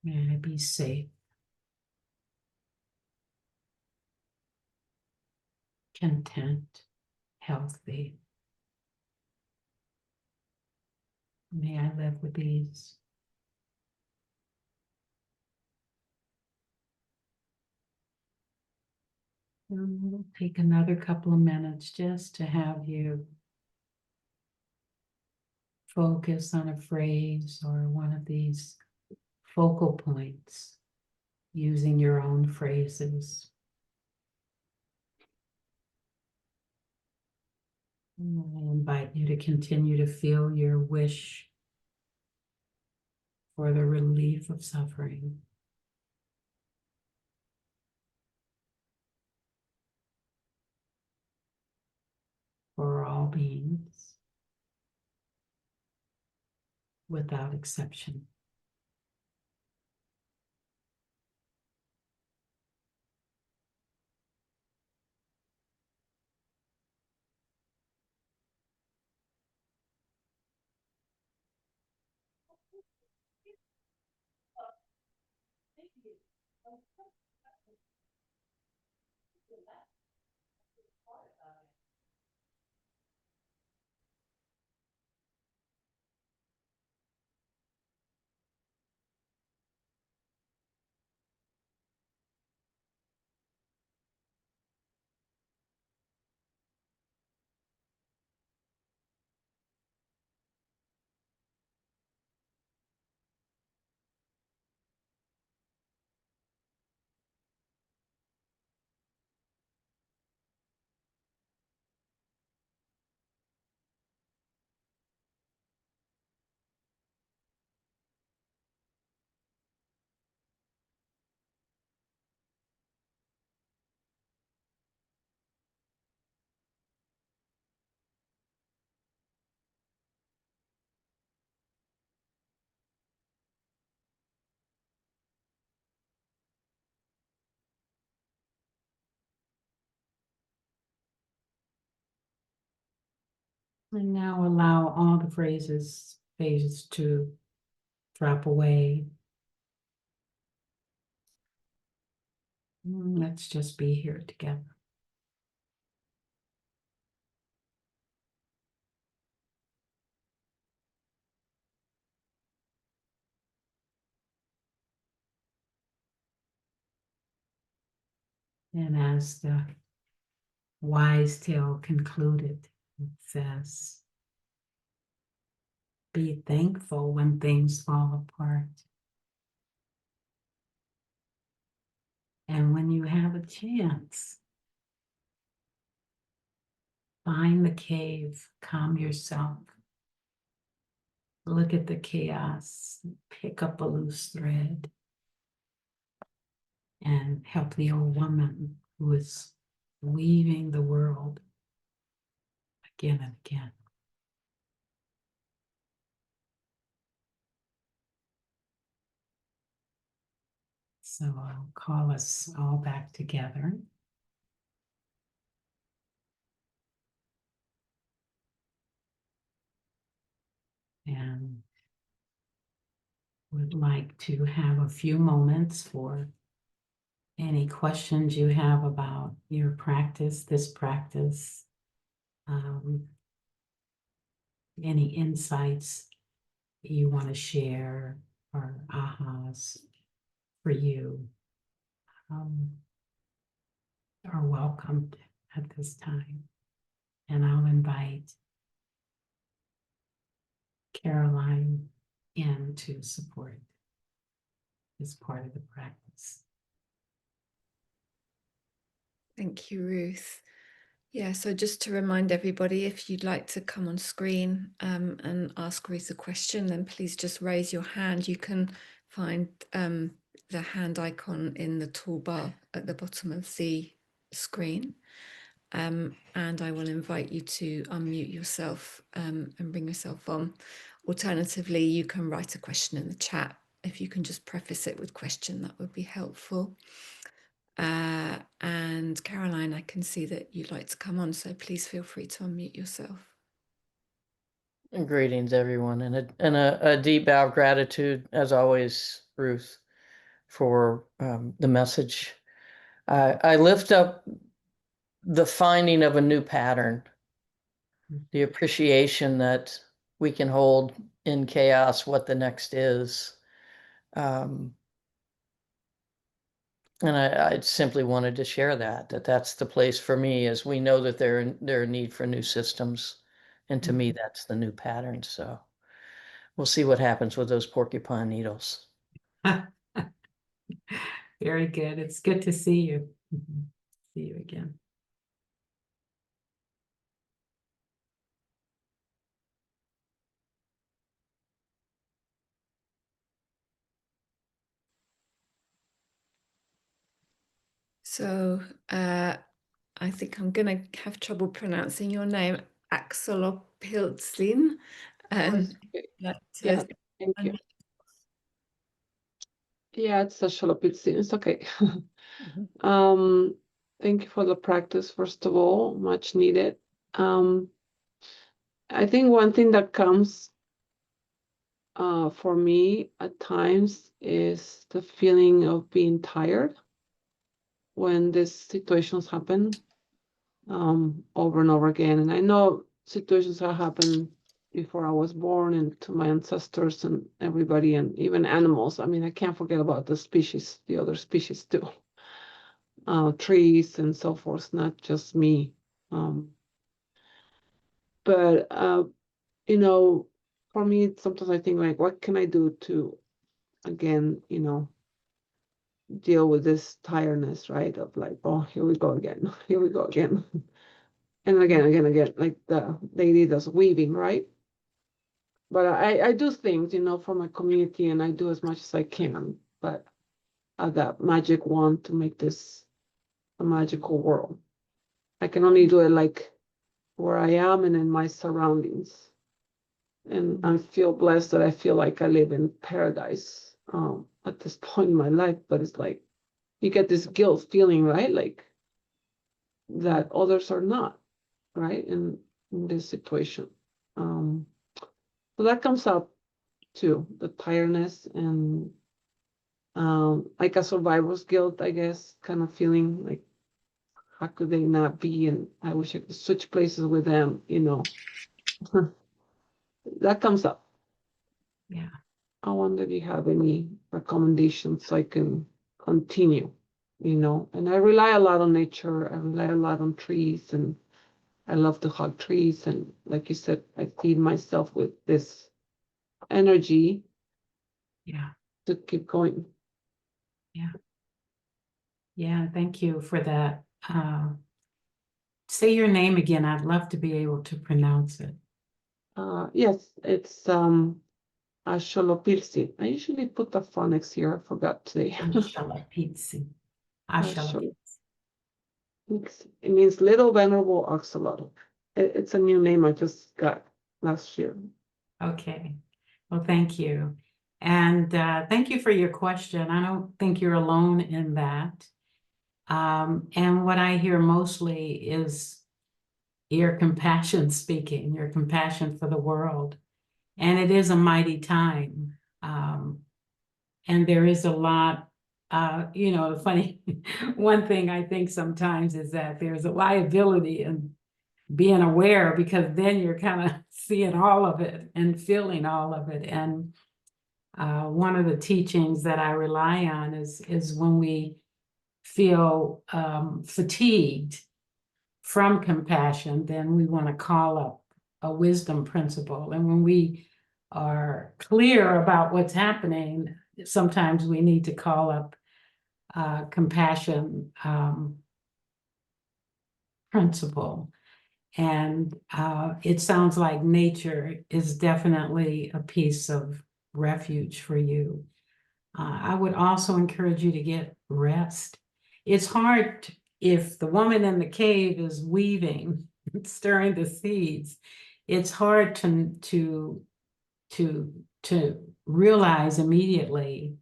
May I be safe, content, healthy. May I live with ease. And we'll take another couple of minutes just to have you focus on a phrase or one of these focal points using your own phrases. And I invite you to continue to feel your wish for the relief of suffering. For all beings, without exception. And now allow all the phrases to drop away. Let's just be here together. And as the wise tale concluded, it says, be thankful when things fall apart. And when you have a chance, find the cave, calm yourself, look at the chaos, pick up a loose thread, and help the old woman who is weaving the world again and again. So I'll call us all back together. And would like to have a few moments for any questions you have about your practice, this practice. any insights you want to share or ahas for you are welcomed at this time. And I'll invite Caroline in to support this part of the practice. Thank you, Ruth. Yeah, so just to remind everybody, if you'd like to come on screen and ask Ruth a question, then please just raise your hand. You can find the hand icon in the toolbar at the bottom of the screen. And I will invite you to unmute yourself and bring yourself on. Alternatively, you can write a question in the chat. If you can just preface it with question, that would be helpful. And Caroline, I can see that you'd like to come on, so please feel free to unmute yourself. And greetings, everyone, and a deep bow of gratitude, as always, Ruth, for the message. I lift up the finding of a new pattern, the appreciation that we can hold in chaos what the next is. And I simply wanted to share that's the place for me, as we know that there are need for new systems. And to me, that's the new pattern. So we'll see what happens with those porcupine needles. Very good. It's good to see you. See you again. So I think I'm going to have trouble pronouncing your name, Axolopilzin. Yeah, thank you. Yeah, it's a shalopitsi. It's okay. Thank you for the practice, first of all, much needed. I think one thing that comes for me at times is the feeling of being tired when these situations happen over and over again. And I know situations have happened before I was born, and to my ancestors and everybody, and even animals. I mean, I can't forget about the species, the other species too. Trees and so forth, not just me. But you know, for me, sometimes I think like, what can I do to, again, deal with this tiredness, right? Of like, oh, here we go again, here we go again. And again, like the lady that's weaving, right? But I do things, for my community, and I do as much as I can. But that magic wand to make this a magical world. I can only do it like where I am and in my surroundings. And I feel blessed that I feel like I live in paradise at this point in my life. But it's like you get this guilt feeling, right? Like that others are not, right? In this situation. So that comes up too, the tiredness and like a survivor's guilt, I guess, kind of feeling like, how could they not be? And I wish I could switch places with them, That comes up. Yeah. I wonder if you have any recommendations so I can continue, And I rely a lot on nature. I rely a lot on trees, and I love to hug trees. And like you said, I feed myself with this energy. Yeah. To keep going. Yeah. Yeah. Thank you for that. Say your name again. I'd love to be able to pronounce it. Yes, it's Asholopilsi. I usually put the phonics here. I forgot today. Ashalapitsi. Ashalapitsi. It means little venerable axolotl. It's a new name I just got last year. Okay. Well, thank you. And thank you for your question. I don't think you're alone in that. And what I hear mostly is your compassion speaking, your compassion for the world. And it is a mighty time. And there is a lot, funny, one thing I think sometimes is that there's a liability being aware, because then you're kind of seeing all of it and feeling all of it. And one of the teachings that I rely on is when we feel fatigued from compassion, then we want to call up a wisdom principle. And when we are clear about what's happening, sometimes we need to call up compassion principle. And it sounds like nature is definitely a piece of refuge for you. I would also encourage you to get rest. It's hard if the woman in the cave is weaving, stirring the seeds. It's hard to realize immediately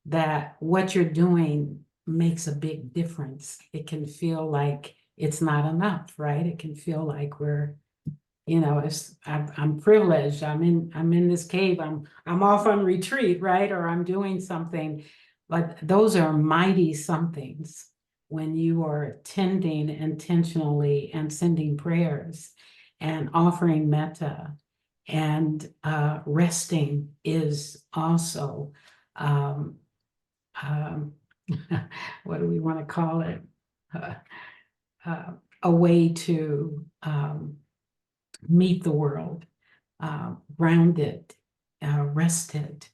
that what you're doing makes a big difference. It can feel like it's not enough, right? It can feel like we're, I'm privileged. I'm in this cave. I'm off on retreat, right? Or I'm doing something. But those are mighty somethings when you are tending intentionally and sending prayers and offering metta, and resting is also what do we want to call it? A way to meet the world, grounded, rested.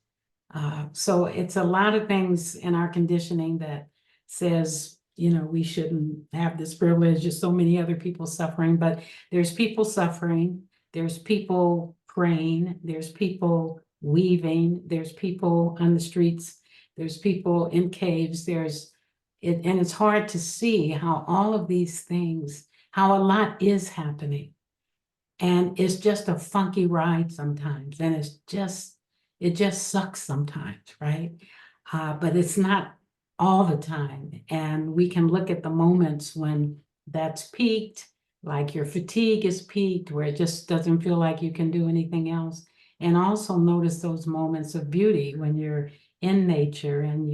So it's a lot of things in our conditioning that says, we shouldn't have this privilege. There's so many other people suffering, but there's people suffering. There's people praying. There's people weaving. There's people on the streets. There's people in caves. And it's hard to see how all of these things, how a lot is happening. And it's just a funky ride sometimes. And it just sucks sometimes, right? But it's not all the time. And we can look at the moments when that's peaked, like your fatigue is peaked, where it just doesn't feel like you can do anything else. And also notice those moments of beauty when you're in nature and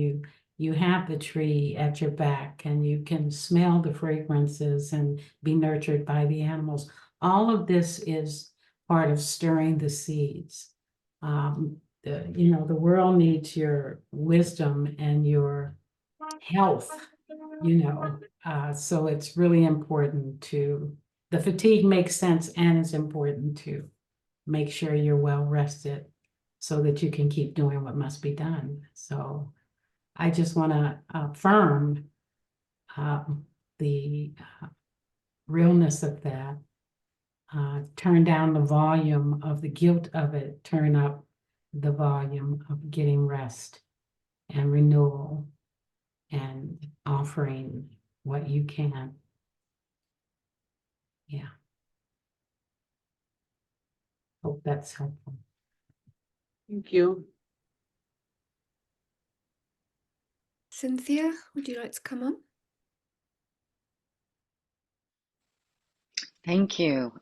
you have the tree at your back and you can smell the fragrances and be nurtured by the animals. All of this is part of stirring the seeds. The world needs your wisdom and your health, so it's really important the fatigue makes sense, and it's important to make sure you're well rested so that you can keep doing what must be done. So I just want to affirm the realness of that. Turn down the volume of the guilt of it, turn up the volume of getting rest and renewal and offering what you can. Yeah. Hope that's helpful. Thank you. Cynthia, would you like to come on? Thank you.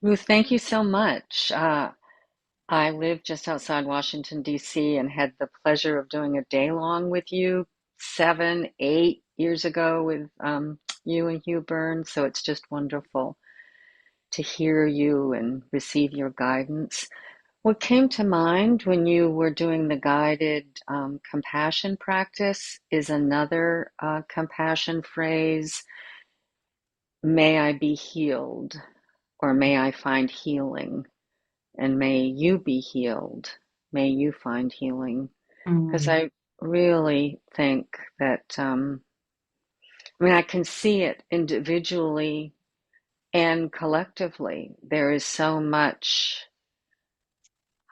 Ruth, thank you so much. I live just outside Washington, D.C., and had the pleasure of doing a day-long with you 7, 8 years ago with you and Hugh Burns. So it's just wonderful to hear you and receive your guidance. What came to mind when you were doing the guided compassion practice is another compassion phrase, may I be healed, or may I find healing, and may you be healed, may you find healing. Because I really think that, I can see it individually and collectively. There is so much,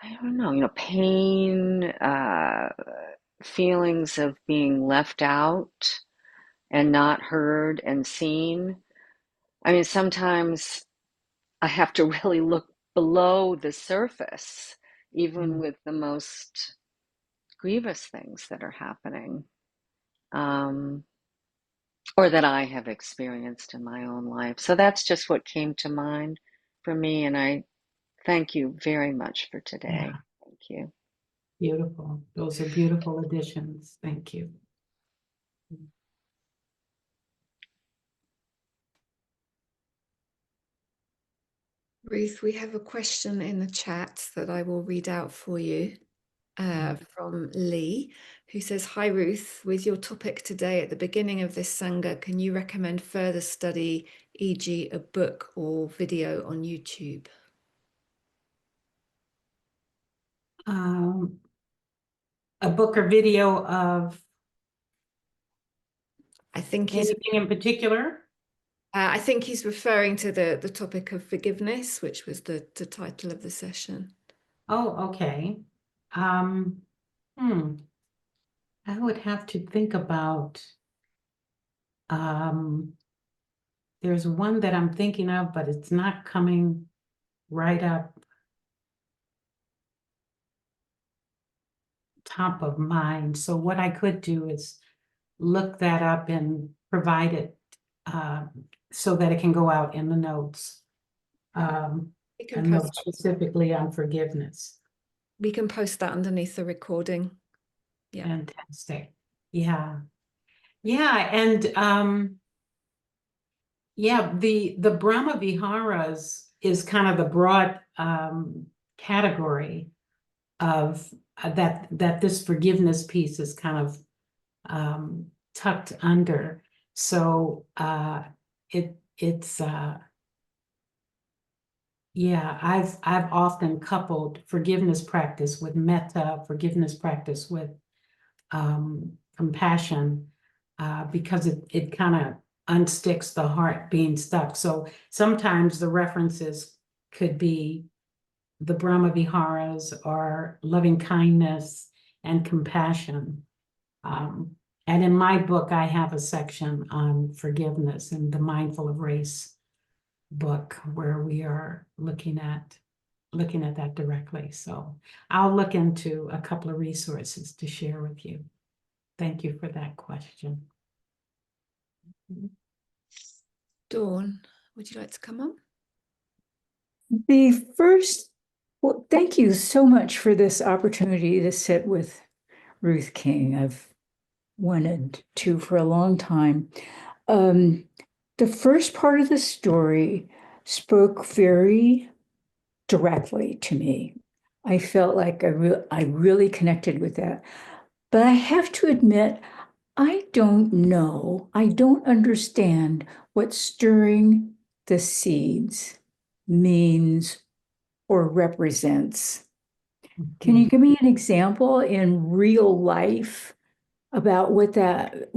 I don't know, pain, feelings of being left out and not heard and seen. Sometimes I have to really look below the surface, even with the most grievous things that are happening, or that I have experienced in my own life. So that's just what came to mind for me, and I thank you very much for today. Yeah. Thank you. Beautiful. Those are beautiful additions. Thank you. Ruth, we have a question in the chat that I will read out for you from Lee, who says, "Hi Ruth, with your topic today at the beginning of this Sangha, can you recommend further study, e.g. a book or video on YouTube?" A book or video of I think he's anything in particular? I think he's referring to the topic of forgiveness, which was the title of the session. Oh, okay. I would have to think about, there's one that I'm thinking of, but it's not coming right up top of mind. So what I could do is look that up and provide it so that it can go out in the notes. We A can note post, specifically on forgiveness. we can post that underneath the recording. Yeah. Fantastic. Yeah. Yeah. And yeah, the Brahma Viharas is kind of the broad category of that this forgiveness piece is kind of tucked under. So it's yeah, I've often coupled forgiveness practice with metta, forgiveness practice with compassion, because it kind of unsticks the heart being stuck. So sometimes the references could be the Brahma Viharas or loving kindness and compassion. And in my book, I have a section on forgiveness in the Mindful of Race book where we are looking at that directly. So I'll look into a couple of resources to share with you. Thank you for that question. Dawn, would you like to come on? The first, well, thank you so much for this opportunity to sit with Ruth King. I've wanted to for a long time. The first part of the story spoke very directly to me. I felt like I really connected with that. But I have to admit, I don't know, I don't understand what stirring the seeds means or represents. Can you give me an example in real life about what that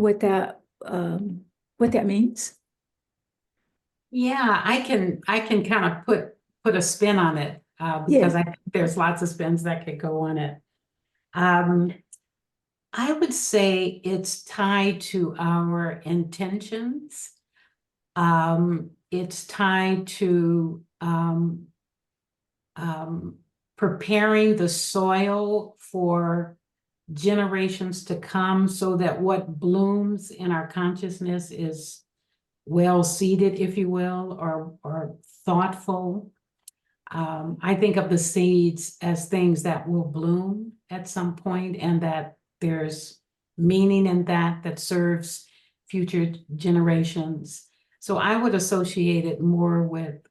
means? Yeah, I can kind of put a spin on it because I think there's lots of spins that could go on it. I would say it's tied to our intentions. It's tied to preparing the soil for generations to come so that what blooms in our consciousness is well seeded, if you will, or thoughtful. I think of the seeds as things that will bloom at some point, and that there's meaning in that serves future generations. So I would associate it more with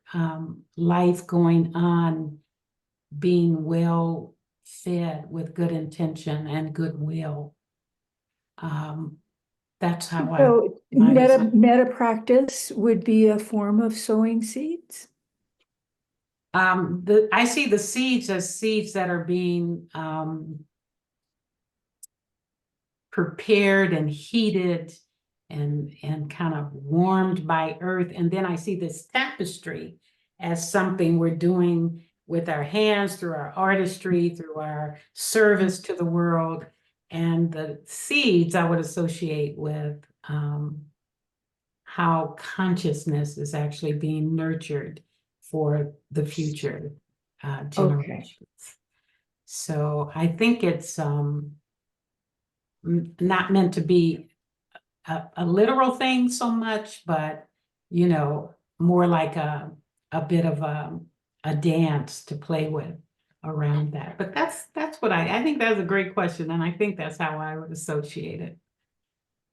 life going on, being well fed with good intention and goodwill. That's how So meta practice would be a form of sowing seeds? I see the seeds as seeds that are being prepared and heated and kind of warmed by earth. And then I see this tapestry as something we're doing with our hands, through our artistry, through our service to the world. And the seeds I would associate with how consciousness is actually being nurtured for the future generations. Okay. So I think it's not meant to be a literal thing so much, but you know, more like a bit of a dance to play with around that. But that's what I think that's a great question, and I think that's how I would associate it.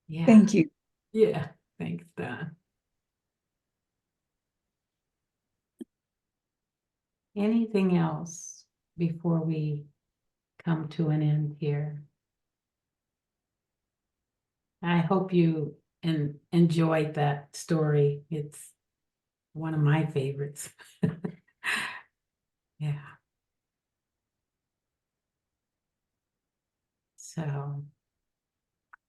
Yeah. Thank you. Yeah. Thanks, Don. Anything else before we come to an end here? I hope you enjoyed that story. It's one of my favorites. Yeah. So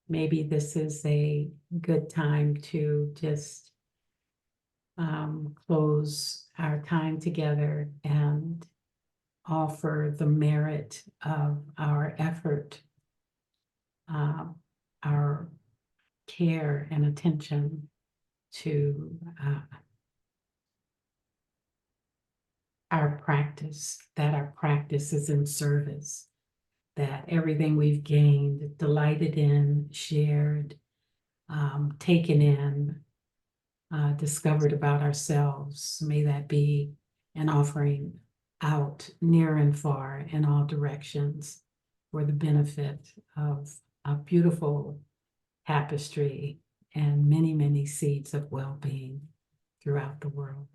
maybe this is a good time to just close our time together and offer the merit of our effort, our care and attention to our practice, that our practice is in service, that everything we've gained, delighted in, shared, taken in, discovered about ourselves, may that be an offering out near and far in all directions for the benefit of a beautiful tapestry and many, many seeds of well-being throughout the world.